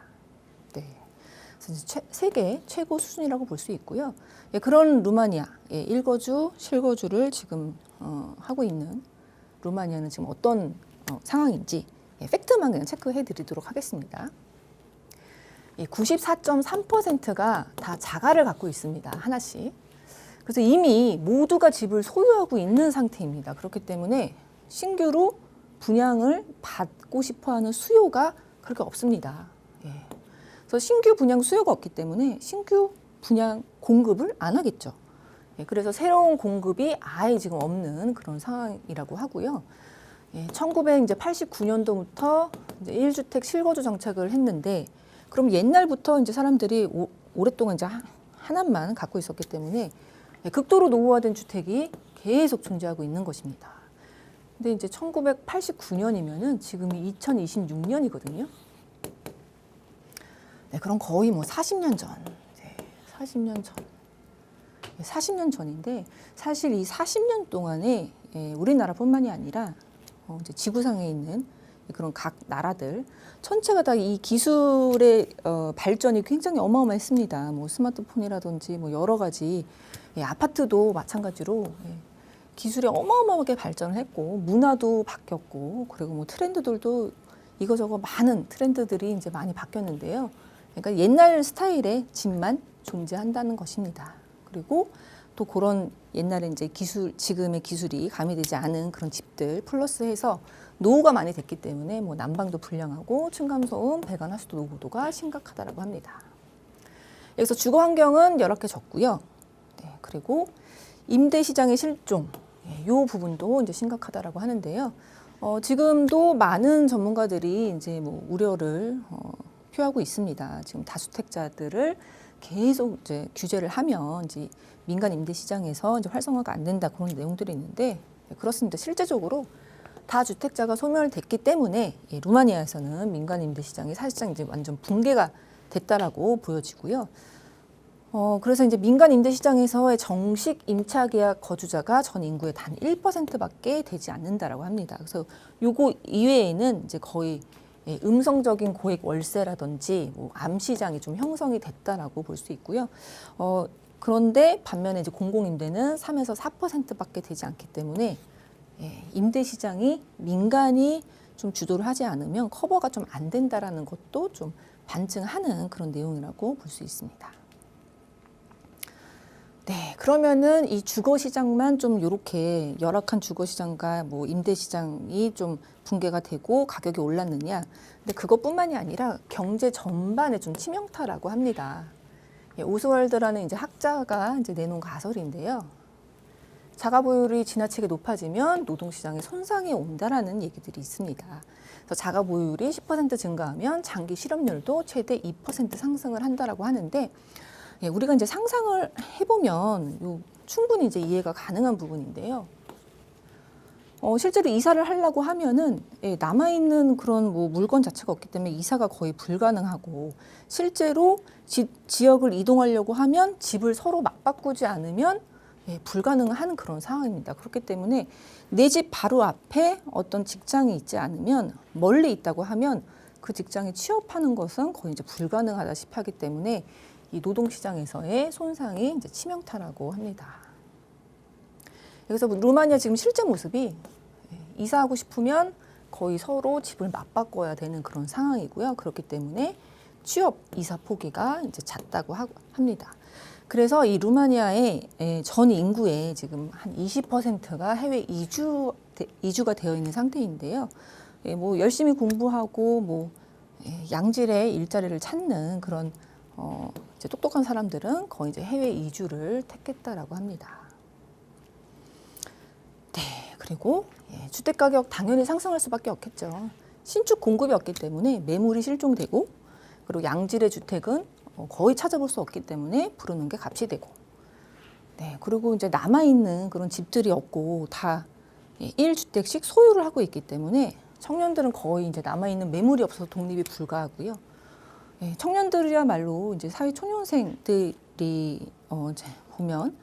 S2: 그래서 세계 최고 수준이라고 볼 수 있고요. 예, 그런 루마니아, 예, 일거주, 실거주를 지금 하고 있는 루마니아는 지금 어떤 상황인지 예, 팩트만 그냥 체크해 드리도록 하겠습니다. 예, 94.3%가 다 자가를 갖고 있습니다. 하나씩. 그래서 이미 모두가 집을 소유하고 있는 상태입니다. 그렇기 때문에 신규로 분양을 받고 싶어하는 수요가 그렇게 없습니다. 예. 그래서 신규 분양 수요가 없기 때문에 신규 분양 공급을 안 하겠죠. 예. 그래서 새로운 공급이 아예 지금 없는 그런 상황이라고 하고요. 예. 1989년도부터 이제 1주택 실거주 정책을 했는데, 그럼 옛날부터 이제 사람들이 오랫동안 이제 하나만 갖고 있었기 때문에 극도로 노후화된 주택이 계속 존재하고 있는 것입니다. 근데 이제 1989년이면은 지금이 2026년이거든요. 네, 그럼 거의 뭐 40년 전. 네, 40년 전. 40년 전인데 사실 이 40년 동안에 우리나라뿐만이 아니라 이제 지구상에 있는 그런 각 나라들 전체가 다 이 기술의 발전이 굉장히 어마어마했습니다. 뭐 스마트폰이라든지 뭐 여러 가지 아파트도 마찬가지로 기술이 어마어마하게 발전을 했고 문화도 바뀌었고 그리고 뭐 트렌드들도 이거저거 많은 트렌드들이 이제 많이 바뀌었는데요. 그러니까 옛날 스타일의 집만 존재한다는 것입니다. 그리고 또 그런 옛날에 이제 지금의 기술이 가미되지 않은 그런 집들 플러스해서 노후가 많이 됐기 때문에 뭐 난방도 불량하고 층간소음, 배관 하수도 노후도가 심각하다라고 합니다. 여기서 주거 환경은 열악해졌고요. 네, 그리고 임대 시장의 실종, 이 부분도 이제 심각하다라고 하는데요. 지금도 많은 전문가들이 이제 뭐 우려를 표하고 있습니다. 지금 다주택자들을 계속 이제 규제를 하면 이제 민간 임대 시장에서 이제 활성화가 안 된다 그런 내용들이 있는데 그렇습니다. 실제적으로 다주택자가 소멸됐기 때문에 루마니아에서는 민간 임대 시장이 사실상 이제 완전 붕괴가 됐다라고 보여지고요. 그래서 이제 민간 임대 시장에서의 정식 임차 계약 거주자가 전 인구의 단 1%밖에 되지 않는다라고 합니다. 그래서 요거 이외에는 이제 거의 음성적인 고액 월세라든지 뭐 암 시장이 좀 형성이 됐다라고 볼 수 있고요. 그런데 반면에 이제 공공임대는 3에서 4%밖에 되지 않기 때문에 임대 시장이 민간이 좀 주도를 하지 않으면 커버가 좀 안 된다라는 것도 좀 반증하는 그런 내용이라고 볼 수 있습니다. 네, 그러면은 이 주거 시장만 좀 이렇게 열악한 주거 시장과 뭐 임대 시장이 좀 붕괴가 되고 가격이 올랐느냐? 근데 그것뿐만이 아니라 경제 전반에 좀 치명타라고 합니다. 오스월드라는 이제 학자가 이제 내놓은 가설인데요. 자가 보유율이 지나치게 높아지면 노동 시장에 손상이 온다라는 얘기들이 있습니다. 그래서 자가 보유율이 10% 증가하면 장기 실업률도 최대 2% 상승을 한다라고 하는데 우리가 이제 상상을 해보면 충분히 이제 이해가 가능한 부분인데요. 실제로 이사를 하려고 하면은 남아있는 그런 뭐 물건 자체가 없기 때문에 이사가 거의 불가능하고 실제로 지역을 이동하려고 하면 집을 서로 맞바꾸지 않으면 불가능한 그런 상황입니다. 그렇기 때문에 내 집 바로 앞에 어떤 직장이 있지 않으면 멀리 있다고 하면 그 직장에 취업하는 것은 거의 이제 불가능하다시피 하기 때문에 이 노동시장에서의 손상이 이제 치명타라고 합니다. 여기서 루마니아 지금 실제 모습이 이사하고 싶으면 거의 서로 집을 맞바꿔야 되는 그런 상황이고요. 그렇기 때문에 취업 이사 포기가 이제 잦다고 합니다. 그래서 이 루마니아의 전 인구의 지금 한 20%가 해외 이주가 되어 있는 상태인데요. 뭐 열심히 공부하고 뭐 양질의 일자리를 찾는 그런 이제 똑똑한 사람들은 거의 이제 해외 이주를 택했다라고 합니다. 네, 그리고 주택 가격 당연히 상승할 수밖에 없겠죠. 신축 공급이 없기 때문에 매물이 실종되고 그리고 양질의 주택은 거의 찾아볼 수 없기 때문에 부르는 게 값이 되고 네, 그리고 이제 남아있는 그런 집들이 없고 다 1주택씩 소유를 하고 있기 때문에 청년들은 거의 이제 남아있는 매물이 없어서 독립이 불가하고요. 청년들이야말로 이제 사회 초년생들이 이제 보면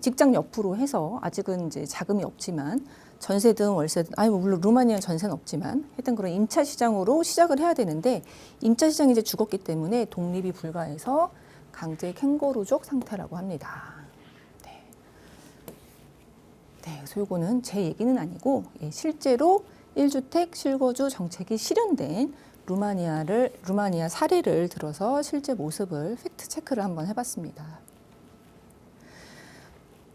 S2: 직장 옆으로 해서 아직은 이제 자금이 없지만 전세든 월세든 아니 뭐 물론 루마니아 전세는 없지만 하여튼 그런 임차 시장으로 시작을 해야 되는데 임차 시장이 이제 죽었기 때문에 독립이 불가해서 강제 캥거루족 상태라고 합니다. 네. 네, 그래서 요거는 제 얘기는 아니고 실제로 1주택 실거주 정책이 실현된 루마니아 사례를 들어서 실제 모습을 팩트 체크를 한번 해봤습니다.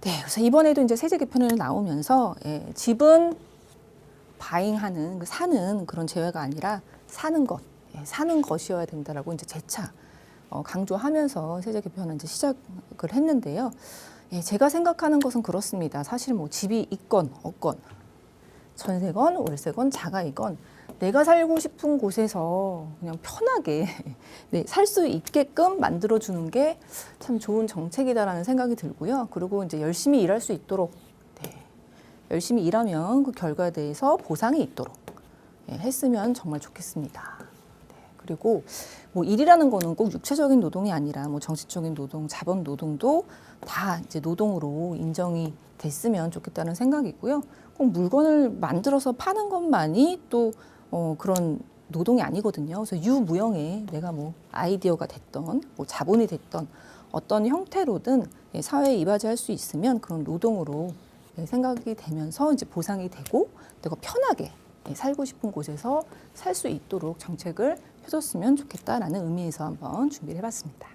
S2: 네, 그래서 이번에도 이제 세제 개편을 나오면서 집은 바잉하는 사는 그런 제외가 아니라 사는 것, 사는 것이어야 된다라고 이제 재차 강조하면서 세제 개편을 이제 시작을 했는데요. 제가 생각하는 것은 그렇습니다. 사실 뭐 집이 있건 없건 전세건 월세건 자가이건 내가 살고 싶은 곳에서 그냥 편하게 살 수 있게끔 만들어주는 게 참 좋은 정책이다라는 생각이 들고요. 그리고 이제 열심히 일할 수 있도록 열심히 일하면 그 결과에 대해서 보상이 있도록 했으면 정말 좋겠습니다. 그리고 뭐 일이라는 거는 꼭 육체적인 노동이 아니라 뭐 정신적인 노동, 자본 노동도 다 이제 노동으로 인정이 됐으면 좋겠다는 생각이고요. 꼭 물건을 만들어서 파는 것만이 또 그런 노동이 아니거든요. 그래서 유무형의 내가 뭐 아이디어가 됐던 뭐 자본이 됐던 어떤 형태로든 사회에 이바지할 수 있으면 그런 노동으로 생각이 되면서 이제 보상이 되고 내가 편하게 살고 싶은 곳에서 살 수 있도록 정책을 펴줬으면 좋겠다라는 의미에서 한번 준비를 해봤습니다.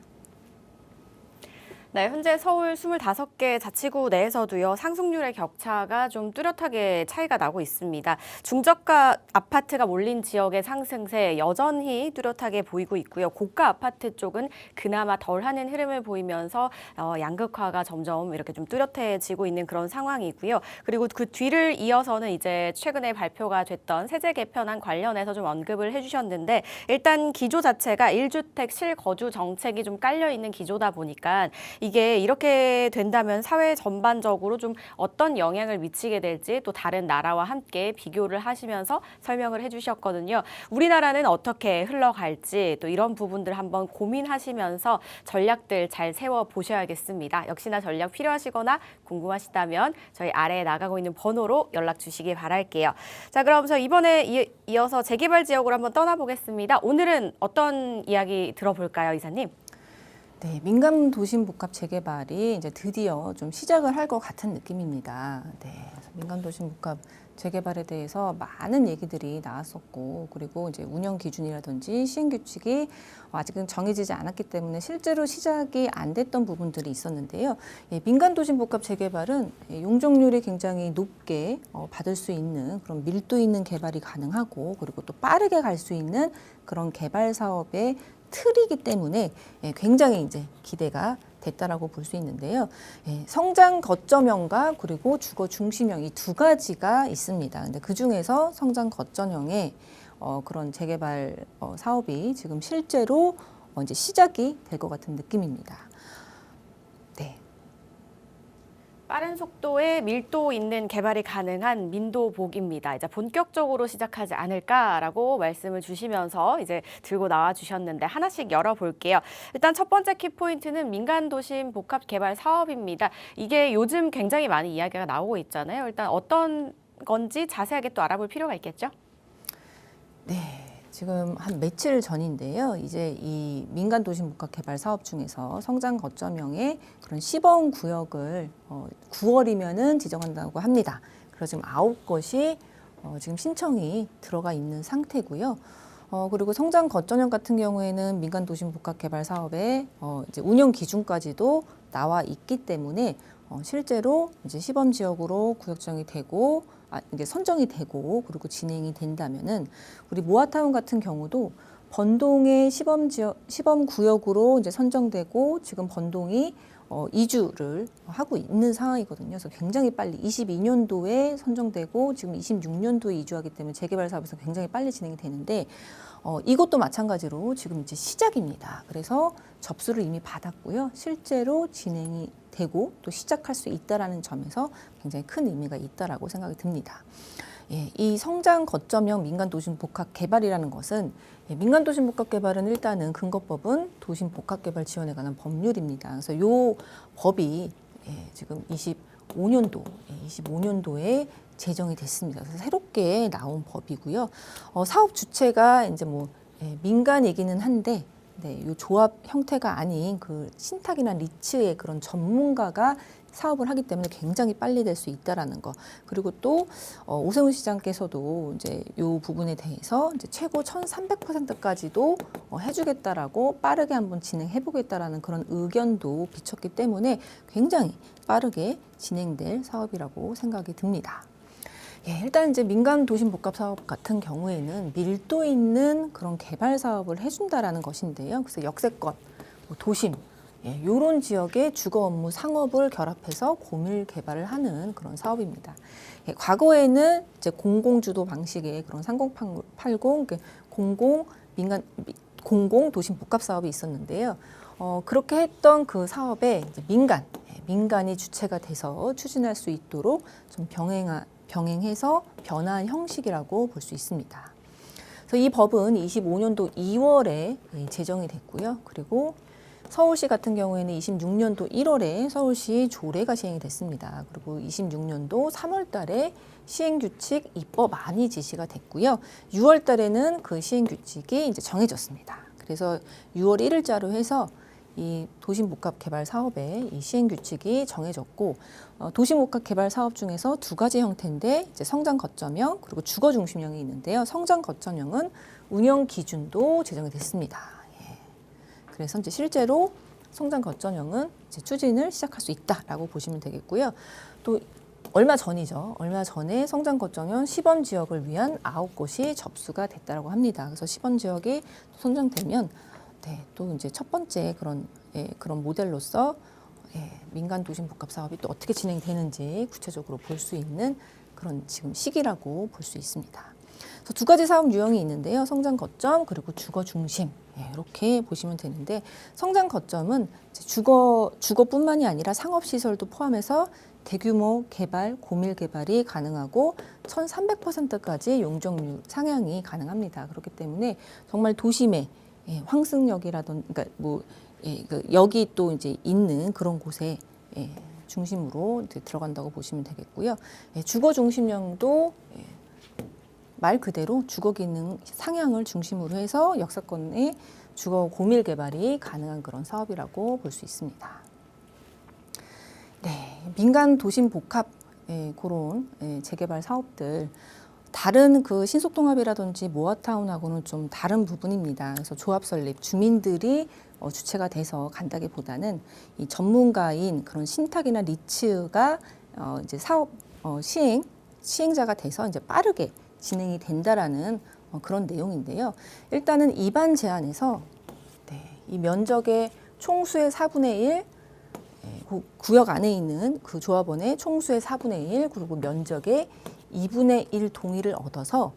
S1: 네, 현재 서울 25개 자치구 내에서도요, 상승률의 격차가 좀 뚜렷하게 차이가 나고 있습니다. 중저가 아파트가 몰린 지역의 상승세 여전히 뚜렷하게 보이고 있고요. 고가 아파트 쪽은 그나마 덜하는 흐름을 보이면서 양극화가 점점 이렇게 좀 뚜렷해지고 있는 그런 상황이고요. 그리고 그 뒤를 이어서는 이제 최근에 발표가 됐던 세제 개편안 관련해서 좀 언급을 해주셨는데, 일단 기조 자체가 1주택 실거주 정책이 좀 깔려 있는 기조다 보니까 이게 이렇게 된다면 사회 전반적으로 좀 어떤 영향을 미치게 될지 또 다른 나라와 함께 비교를 하시면서 설명을 해주셨거든요. 우리나라는 어떻게 흘러갈지 또 이런 부분들 한번 고민하시면서 전략들 잘 세워보셔야겠습니다. 역시나 전략 필요하시거나 궁금하시다면 저희 아래에 나가고 있는 번호로 연락 주시기 바랄게요. 자, 그럼 저 이번에 이어서 재개발 지역으로 한번 떠나보겠습니다. 오늘은 어떤 이야기 들어볼까요, 이사님?
S2: 네, 민간 도심 복합 재개발이 이제 드디어 좀 시작을 할 것 같은 느낌입니다. 네, 그래서 민간 도심 복합 재개발에 대해서 많은 얘기들이 나왔었고, 그리고 이제 운영 기준이라든지 시행 규칙이 아직은 정해지지 않았기 때문에 실제로 시작이 안 됐던 부분들이 있었는데요. 민간 도심 복합 재개발은 용적률이 굉장히 높게 받을 수 있는 그런 밀도 있는 개발이 가능하고, 그리고 또 빠르게 갈 수 있는 그런 개발 사업의 틀이기 때문에 굉장히 이제 기대가 됐다라고 볼 수 있는데요. 성장 거점형과 그리고 주거 중심형 이 두 가지가 있습니다. 근데 그 중에서 성장 거점형의 그런 재개발 사업이 지금 실제로 이제 시작이 될 것 같은 느낌입니다. 네.
S1: 빠른 속도의 밀도 있는 개발이 가능한 민도복입니다. 이제 본격적으로 시작하지 않을까라고 말씀을 주시면서 이제 들고 나와 주셨는데 하나씩 열어볼게요. 일단 첫 번째 키포인트는 민간도심 복합개발 사업입니다. 이게 요즘 굉장히 많이 이야기가 나오고 있잖아요. 일단 어떤 건지 자세하게 또 알아볼 필요가 있겠죠?
S2: 네. 지금 한 며칠 전인데요. 이제 이 민간 도심 복합 개발 사업 중에서 성장 거점형의 그런 시범 구역을 9월이면은 지정한다고 합니다. 그래서 지금 9곳이 지금 신청이 들어가 있는 상태고요. 그리고 성장 거점형 같은 경우에는 민간 도심 복합 개발 사업의 이제 운영 기준까지도 나와 있기 때문에 실제로 이제 시범 지역으로 구역 지정이 되고 이제 선정이 되고 그리고 진행이 된다면은 우리 모아타운 같은 경우도 번동의 시범 구역으로 이제 선정되고 지금 번동이 이주를 하고 있는 상황이거든요. 그래서 굉장히 빨리 22년도에 선정되고 지금 26년도에 이주하기 때문에 재개발 사업에서 굉장히 빨리 진행이 되는데 이것도 마찬가지로 지금 이제 시작입니다. 그래서 접수를 이미 받았고요. 실제로 진행이 되고 또 시작할 수 있다라는 점에서 굉장히 큰 의미가 있다라고 생각이 듭니다. 이 성장 거점형 민간 도심 복합 개발이라는 것은 민간 도심 복합 개발은 일단은 근거법은 도심 복합 개발 지원에 관한 법률입니다. 그래서 이 법이 지금 25년도에 제정이 됐습니다. 그래서 새롭게 나온 법이고요. 사업 주체가 이제 뭐 민간이기는 한데 이 조합 형태가 아닌 그 신탁이나 리츠의 그런 전문가가 사업을 하기 때문에 굉장히 빨리 될 수 있다라는 거. 그리고 또 오세훈 시장께서도 이제 이 부분에 대해서 이제 최고 1,300%까지도 해주겠다라고 빠르게 한번 진행해보겠다라는 그런 의견도 비쳤기 때문에 굉장히 빠르게 진행될 사업이라고 생각이 듭니다. 일단 이제 민간 도심 복합 사업 같은 경우에는 밀도 있는 그런 개발 사업을 해준다라는 것인데요. 그래서 역세권, 도심, 이런 지역의 주거 업무 상업을 결합해서 고밀 개발을 하는 그런 사업입니다. 과거에는 이제 공공주도 방식의 그런 3080 공공 도심 복합 사업이 있었는데요. 그렇게 했던 그 사업에 이제 민간이 주체가 돼서 추진할 수 있도록 좀 병행해서 변화한 형식이라고 볼 수 있습니다. 그래서 이 법은 25년도 2월에 제정이 됐고요. 그리고 서울시 같은 경우에는 26년도 1월에 서울시 조례가 시행이 됐습니다. 그리고 26년도 3월 달에 시행규칙 입법안이 지시가 됐고요. 6월 달에는 그 시행규칙이 이제 정해졌습니다. 그래서 6월 1일자로 해서 이 도심복합개발 사업의 이 시행규칙이 정해졌고, 도심복합개발 사업 중에서 두 가지 형태인데 이제 성장 거점형 그리고 주거 중심형이 있는데요. 성장 거점형은 운영 기준도 제정이 됐습니다. 그래서 이제 실제로 성장 거점형은 이제 추진을 시작할 수 있다라고 보시면 되겠고요. 또 얼마 전에 성장 거점형 시범 지역을 위한 9곳이 접수가 됐다라고 합니다. 그래서 시범 지역이 선정되면 또 이제 첫 번째 그런 모델로서 민간 도심 복합 사업이 또 어떻게 진행되는지 구체적으로 볼 수 있는 그런 지금 시기라고 볼 수 있습니다. 그래서 두 가지 사업 유형이 있는데요. 성장 거점 그리고 주거 중심 이렇게 보시면 되는데, 성장 거점은 주거뿐만이 아니라 상업 시설도 포함해서 대규모 개발, 고밀 개발이 가능하고 1,300%까지 용적률 상향이 가능합니다. 그렇기 때문에 정말 도심의 황승역이라든가 그러니까 여기 또 이제 있는 그런 곳에 중심으로 이제 들어간다고 보시면 되겠고요. 주거 중심형도 말 그대로 주거 기능 상향을 중심으로 해서 역세권의 주거 고밀 개발이 가능한 그런 사업이라고 볼 수 있습니다. 민간 도심 복합 그런 재개발 사업들, 다른 그 신속통합이라든지 모아타운하고는 좀 다른 부분입니다. 그래서 조합 설립, 주민들이 주체가 돼서 간다기보다는 이 전문가인 그런 신탁이나 리츠가 이제 사업 시행자가 돼서 이제 빠르게 진행이 된다라는 그런 내용인데요. 일단은 입안 제한에서 이 면적의 총수의 4분의 1, 구역 안에 있는 그 조합원의 총수의 4분의 1, 그리고 면적의 2분의 1 동의를 얻어서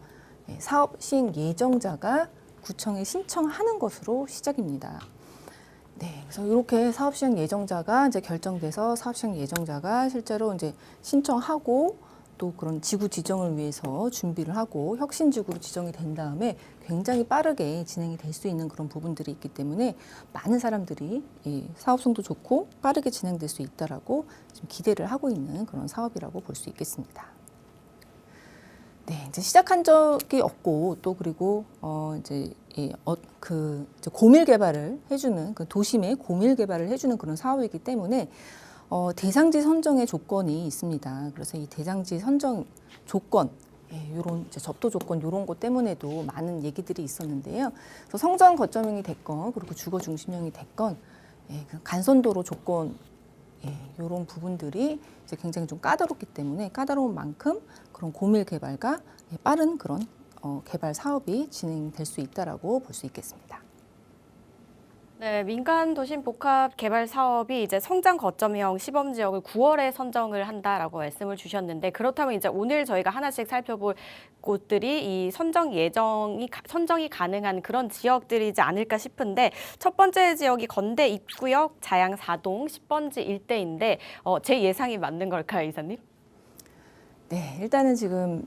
S2: 사업 시행 예정자가 구청에 신청하는 것으로 시작입니다. 그래서 이렇게 사업 시행 예정자가 이제 결정돼서 사업 시행 예정자가 실제로 이제 신청하고 또 그런 지구 지정을 위해서 준비를 하고 혁신지구로 지정이 된 다음에 굉장히 빠르게 진행이 될 수 있는 그런 부분들이 있기 때문에 많은 사람들이 이 사업성도 좋고 빠르게 진행될 수 있다라고 지금 기대를 하고 있는 그런 사업이라고 볼 수 있겠습니다. 이제 시작한 적이 없고 또 그리고 이제 고밀 개발을 해주는 그 도심의 고밀 개발을 해주는 그런 사업이기 때문에 대상지 선정의 조건이 있습니다. 그래서 이 대상지 선정 조건, 이런 접도 조건 이런 것 때문에도 많은 얘기들이 있었는데요. 그래서 성장 거점형이 됐건 그리고 주거 중심형이 됐건 간선도로 조건 이런 부분들이 이제 굉장히 좀 까다롭기 때문에 까다로운 만큼 그런 고밀 개발과 빠른 그런 개발 사업이 진행될 수 있다라고 볼 수 있겠습니다.
S1: 민간 도심 복합 개발 사업이 이제 성장 거점형 시범 지역을 9월에 선정을 한다라고 말씀을 주셨는데, 그렇다면 이제 오늘 저희가 하나씩 살펴볼 곳들이 이 선정이 가능한 그런 지역들이지 않을까 싶은데, 첫 번째 지역이 건대 입구역 자양 4동 10번지 일대인데 제 예상이 맞는 걸까요, 이사님?
S2: 일단은 지금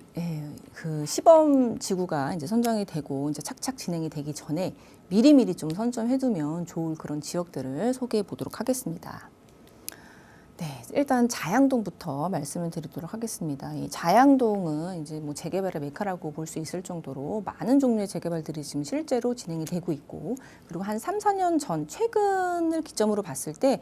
S2: 그 시범 지구가 이제 선정이 되고 이제 착착 진행이 되기 전에 미리미리 좀 선점해두면 좋을 그런 지역들을 소개해 보도록 하겠습니다. 네, 일단 자양동부터 말씀을 드리도록 하겠습니다. 이 자양동은 이제 뭐 재개발의 메카라고 볼 수 있을 정도로 많은 종류의 재개발들이 지금 실제로 진행이 되고 있고, 그리고 한 3, 4년 전 최근을 기점으로 봤을 때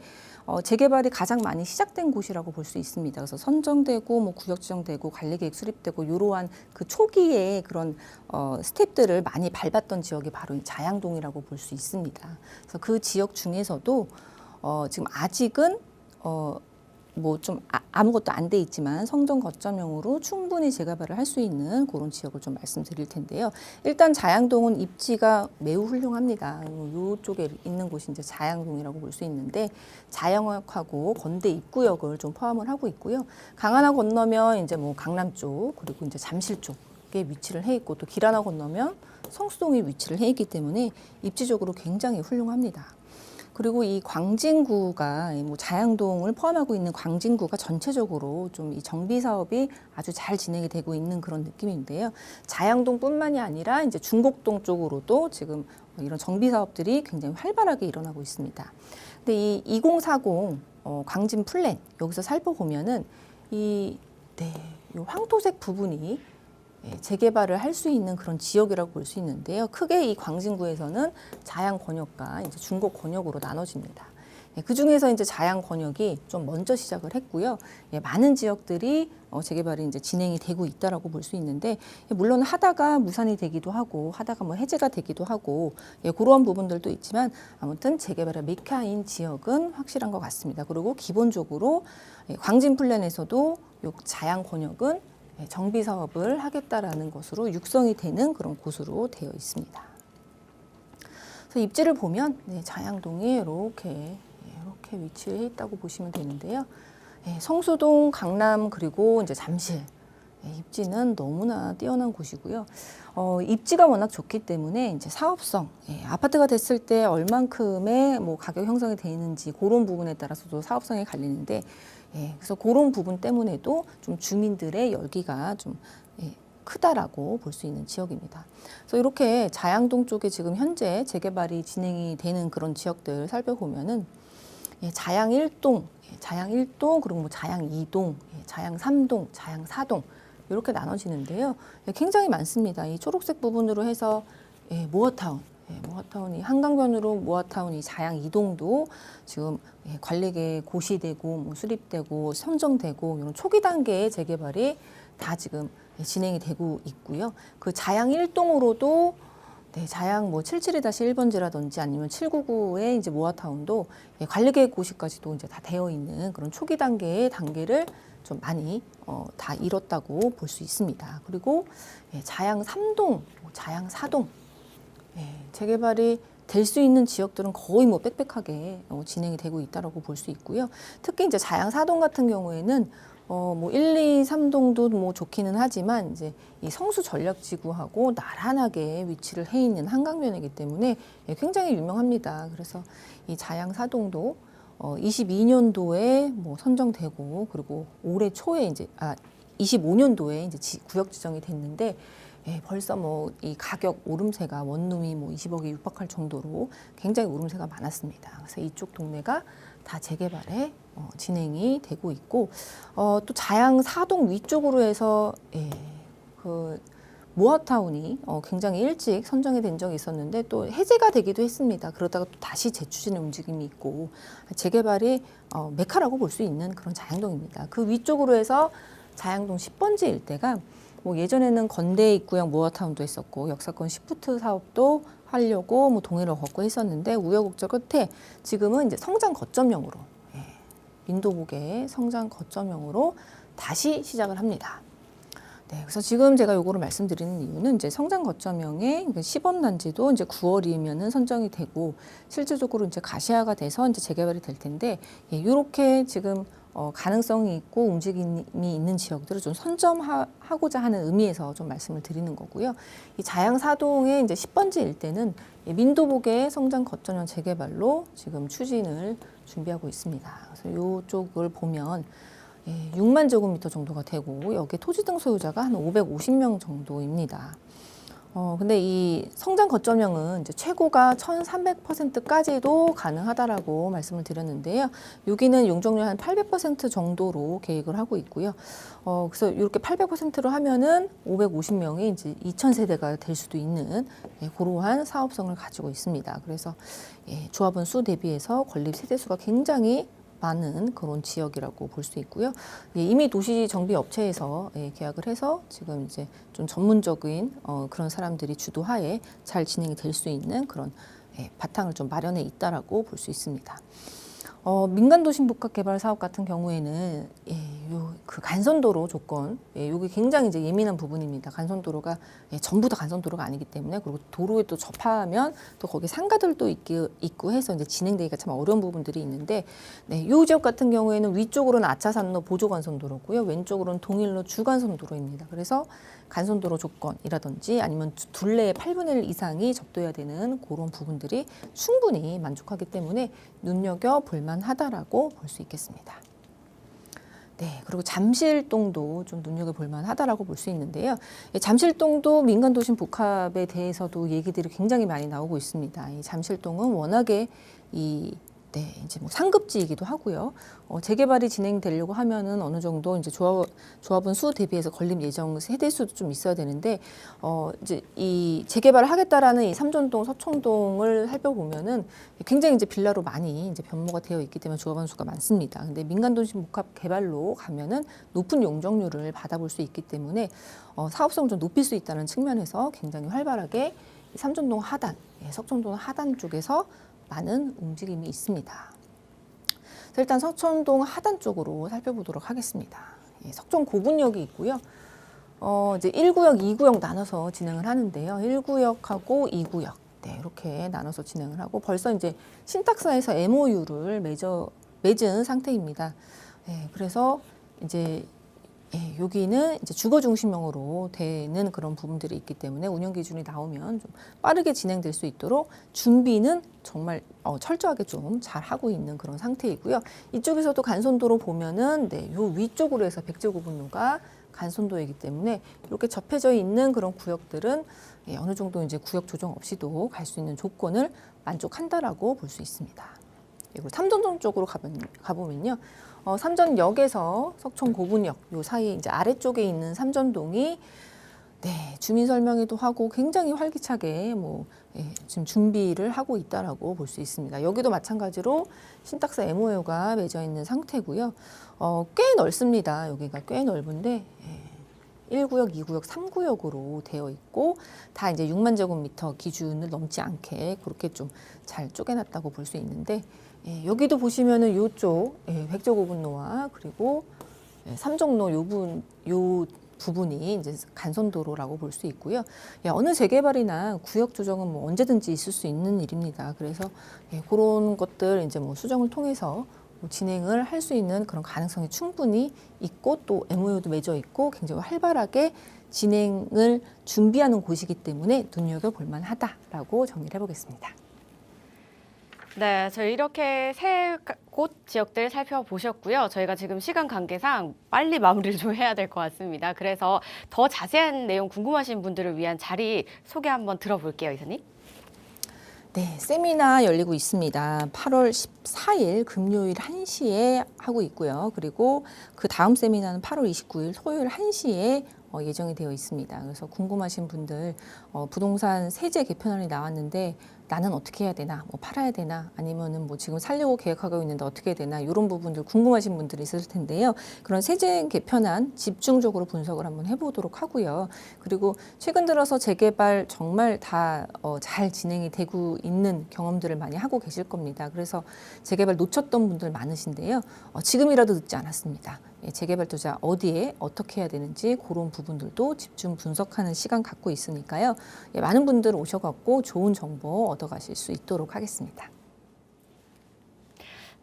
S2: 재개발이 가장 많이 시작된 곳이라고 볼 수 있습니다. 그래서 선정되고 뭐 구역 지정되고 관리계획 수립되고 이러한 그 초기에 그런 스텝들을 많이 밟았던 지역이 바로 이 자양동이라고 볼 수 있습니다. 그래서 그 지역 중에서도 지금 아직은 뭐 좀 아무것도 안 돼 있지만 성전 거점형으로 충분히 재개발을 할 수 있는 그런 지역을 좀 말씀드릴 텐데요. 일단 자양동은 입지가 매우 훌륭합니다. 이쪽에 있는 곳이 이제 자양동이라고 볼 수 있는데 자영역하고 건대 입구역을 좀 포함을 하고 있고요. 강 하나 건너면 이제 뭐 강남 쪽 그리고 이제 잠실 쪽에 위치를 해 있고 또 길 하나 건너면 성수동에 위치를 해 있기 때문에 입지적으로 굉장히 훌륭합니다. 그리고 이 광진구가 뭐 자양동을 포함하고 있는 광진구가 전체적으로 좀 이 정비 사업이 아주 잘 진행이 되고 있는 그런 느낌인데요. 자양동뿐만이 아니라 이제 중곡동 쪽으로도 지금 이런 정비 사업들이 굉장히 활발하게 일어나고 있습니다. 근데 이 2040 광진 플랜 여기서 살펴보면은 이 황토색 부분이 재개발을 할 수 있는 그런 지역이라고 볼 수 있는데요. 크게 이 광진구에서는 자양 권역과 이제 중곡 권역으로 나눠집니다. 그 중에서 이제 자양 권역이 좀 먼저 시작을 했고요. 많은 지역들이 재개발이 이제 진행이 되고 있다라고 볼 수 있는데, 물론 하다가 무산이 되기도 하고, 하다가 뭐 해제가 되기도 하고, 그러한 부분들도 있지만, 아무튼 재개발의 메카인 지역은 확실한 것 같습니다. 그리고 기본적으로 광진 플랜에서도 이 자양 권역은 정비 사업을 하겠다라는 것으로 육성이 되는 그런 곳으로 되어 있습니다. 그래서 입지를 보면 자양동이 이렇게 위치해 있다고 보시면 되는데요. 성수동, 강남 그리고 이제 잠실 입지는 너무나 뛰어난 곳이고요. 입지가 워낙 좋기 때문에 이제 사업성, 아파트가 됐을 때 얼만큼의 뭐 가격 형성이 되어 있는지 그런 부분에 따라서도 사업성이 갈리는데, 그래서 그런 부분 때문에도 좀 주민들의 열기가 좀 크다라고 볼 수 있는 지역입니다. 그래서 이렇게 자양동 쪽에 지금 현재 재개발이 진행이 되는 그런 지역들 살펴보면은 자양 1동, 그리고 뭐 자양 2동, 자양 3동, 자양 4동 이렇게 나눠지는데요. 굉장히 많습니다. 이 초록색 부분으로 해서 모아타운이 한강변으로 모아타운이 자양 2동도 지금 관리계획 고시되고 뭐 수립되고 선정되고 이런 초기 단계의 재개발이 다 지금 진행이 되고 있고요. 그 자양 1동으로도 자양 뭐 77-1번지라든지 아니면 799의 이제 모아타운도 관리계획 고시까지도 이제 다 되어 있는 그런 초기 단계의 단계를 좀 많이 다 이뤘다고 볼 수 있습니다. 그리고 자양 3동, 자양 4동 재개발이 될 수 있는 지역들은 거의 뭐 빽빽하게 진행이 되고 있다라고 볼 수 있고요. 특히 이제 자양 4동 같은 경우에는 뭐 1, 2, 3동도 뭐 좋기는 하지만 이제 이 성수 전략지구하고 나란하게 위치를 해 있는 한강변이기 때문에 굉장히 유명합니다. 그래서 이 자양 4동도 22년도에 뭐 선정되고 그리고 올해 초에 이제 25년도에 이제 구역 지정이 됐는데 벌써 뭐 이 가격 오름세가 원룸이 뭐 20억에 육박할 정도로 굉장히 오름세가 많았습니다. 그래서 이쪽 동네가 다 재개발에 진행이 되고 있고 또 자양 4동 위쪽으로 해서 그 모아타운이 굉장히 일찍 선정이 된 적이 있었는데 또 해제가 되기도 했습니다. 그러다가 또 다시 재추진의 움직임이 있고 재개발이 메카라고 볼 수 있는 그런 자양동입니다. 그 위쪽으로 해서 자양동 10번지 일대가 뭐 예전에는 건대 입구역 모아타운도 했었고 역사권 시프트 사업도 하려고 뭐 동해를 걷고 했었는데 우여곡절 끝에 지금은 이제 성장 거점형으로 민도복의 성장 거점형으로 다시 시작을 합니다. 그래서 지금 제가 요거를 말씀드리는 이유는 이제 성장 거점형의 시범단지도 이제 9월이면은 선정이 되고 실질적으로 이제 가시화가 돼서 이제 재개발이 될 텐데 이렇게 지금 가능성이 있고 움직임이 있는 지역들을 좀 선점하고자 하는 의미에서 좀 말씀을 드리는 거고요. 이 자양 4동의 이제 10번지 일대는 민도복의 성장 거점형 재개발로 지금 추진을 준비하고 있습니다. 그래서 이쪽을 보면 6만 제곱미터 정도가 되고 여기에 토지 등 소유자가 한 550명 정도입니다. 근데 이 성장 거점형은 이제 최고가 1,300%까지도 가능하다라고 말씀을 드렸는데요. 여기는 용적률 한 800% 정도로 계획을 하고 있고요. 그래서 이렇게 800%로 하면은 550명이 이제 2,000세대가 될 수도 있는 그러한 사업성을 가지고 있습니다. 그래서 조합원 수 대비해서 건립 세대 수가 굉장히 많은 그런 지역이라고 볼 수 있고요. 이미 도시 정비 업체에서 계약을 해서 지금 이제 좀 전문적인 그런 사람들이 주도하에 잘 진행이 될 수 있는 그런 바탕을 좀 마련해 있다라고 볼 수 있습니다. 민간 도심 복합 개발 사업 같은 경우에는 그 간선도로 조건, 이게 굉장히 이제 예민한 부분입니다. 간선도로가 전부 다 간선도로가 아니기 때문에, 그리고 도로에 또 접하면 또 거기 상가들도 있고 해서 이제 진행되기가 참 어려운 부분들이 있는데, 이 지역 같은 경우에는 위쪽으로는 아차산로 보조간선도로고요, 왼쪽으로는 동일로 주간선도로입니다. 그래서 간선도로 조건이라든지 아니면 둘레의 8분의 1 이상이 접도해야 되는 그런 부분들이 충분히 만족하기 때문에 눈여겨볼 만하다라고 볼 수 있겠습니다. 네, 그리고 잠실동도 좀 눈여겨볼 만하다라고 볼 수 있는데요. 잠실동도 민간 도심 복합에 대해서도 얘기들이 굉장히 많이 나오고 있습니다. 이 잠실동은 워낙에 이제 뭐 상급지이기도 하고요. 재개발이 진행되려고 하면은 어느 정도 이제 조합원 수 대비해서 건립 예정 세대 수도 좀 있어야 되는데, 이제 이 재개발을 하겠다라는 이 삼전동, 서촌동을 살펴보면은 굉장히 이제 빌라로 많이 이제 변모가 되어 있기 때문에 조합원 수가 많습니다. 근데 민간 도심 복합 개발로 가면은 높은 용적률을 받아볼 수 있기 때문에 사업성을 좀 높일 수 있다는 측면에서 굉장히 활발하게 삼전동 하단, 석촌동 하단 쪽에서 많은 움직임이 있습니다. 일단 서촌동 하단 쪽으로 살펴보도록 하겠습니다. 석촌 고분역이 있고요. 이제 1구역, 2구역 나눠서 진행을 하는데요. 1구역하고 2구역 이렇게 나눠서 진행을 하고 벌써 이제 신탁사에서 MOU를 맺은 상태입니다. 그래서 이제 여기는 이제 주거 중심형으로 되는 그런 부분들이 있기 때문에 운영 기준이 나오면 좀 빠르게 진행될 수 있도록 준비는 정말 철저하게 좀 잘 하고 있는 그런 상태이고요. 이쪽에서도 간선도로 보면은 요 위쪽으로 해서 백제고분로가 간선도이기 때문에 이렇게 접해져 있는 그런 구역들은 어느 정도 이제 구역 조정 없이도 갈 수 있는 조건을 만족한다라고 볼 수 있습니다. 그리고 삼전동 쪽으로 가보면요. 삼전역에서 석촌 고분역 요 사이 이제 아래쪽에 있는 삼전동이 주민 설명회도 하고 굉장히 활기차게 지금 준비를 하고 있다라고 볼 수 있습니다. 여기도 마찬가지로 신탁사 MOU가 맺어 있는 상태고요. 꽤 넓습니다. 여기가 꽤 넓은데 1구역, 2구역, 3구역으로 되어 있고 다 이제 6만 제곱미터 기준을 넘지 않게 그렇게 좀 잘 쪼개놨다고 볼 수 있는데, 여기도 보시면은 요쪽 백제고분로와 그리고 삼정로 요 부분이 이제 간선도로라고 볼 수 있고요. 어느 재개발이나 구역 조정은 뭐 언제든지 있을 수 있는 일입니다. 그래서 그런 것들 이제 뭐 수정을 통해서 진행을 할 수 있는 그런 가능성이 충분히 있고 또 MOU도 맺어 있고 굉장히 활발하게 진행을 준비하는 곳이기 때문에 눈여겨볼 만하다라고 정리를 해보겠습니다.
S1: 네, 저희 이렇게 세 곳 지역들 살펴보셨고요. 저희가 지금 시간 관계상 빨리 마무리를 좀 해야 될 것 같습니다. 그래서 더 자세한 내용 궁금하신 분들을 위한 자리 소개 한번 들어볼게요, 이사님.
S2: 네, 세미나 열리고 있습니다. 8월 14일 금요일 1시에 하고 있고요. 그리고 그 다음 세미나는 8월 29일 토요일 1시에 예정이 되어 있습니다. 그래서 궁금하신 분들 부동산 세제 개편안이 나왔는데 나는 어떻게 해야 되나, 뭐 팔아야 되나, 아니면은 뭐 지금 살려고 계획하고 있는데 어떻게 해야 되나, 이런 부분들 궁금하신 분들이 있을 텐데요. 그런 세제 개편안 집중적으로 분석을 한번 해보도록 하고요. 그리고 최근 들어서 재개발 정말 다 잘 진행이 되고 있는 경험들을 많이 하고 계실 겁니다. 그래서 재개발 놓쳤던 분들 많으신데요. 지금이라도 늦지 않았습니다. 재개발 투자 어디에 어떻게 해야 되는지 그런 부분들도 집중 분석하는 시간 갖고 있으니까요. 많은 분들 오셔갖고 좋은 정보 얻어가실 수 있도록 하겠습니다.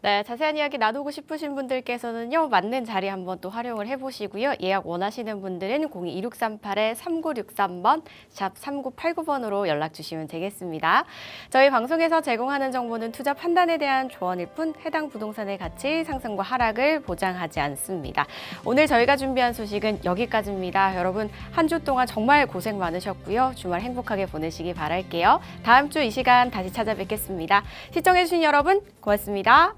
S1: 네, 자세한 이야기 나누고 싶으신 분들께서는요, 맞는 자리 한번 또 활용을 해보시고요. 예약 원하시는 분들은 02-2638-3963번, 샵 3989번으로 연락 주시면 되겠습니다. 저희 방송에서 제공하는 정보는 투자 판단에 대한 조언일 뿐 해당 부동산의 가치 상승과 하락을 보장하지 않습니다. 오늘 저희가 준비한 소식은 여기까지입니다. 여러분, 한 주 동안 정말 고생 많으셨고요. 주말 행복하게 보내시기 바랄게요. 다음 주 이 시간 다시 찾아뵙겠습니다. 시청해주신 여러분, 고맙습니다.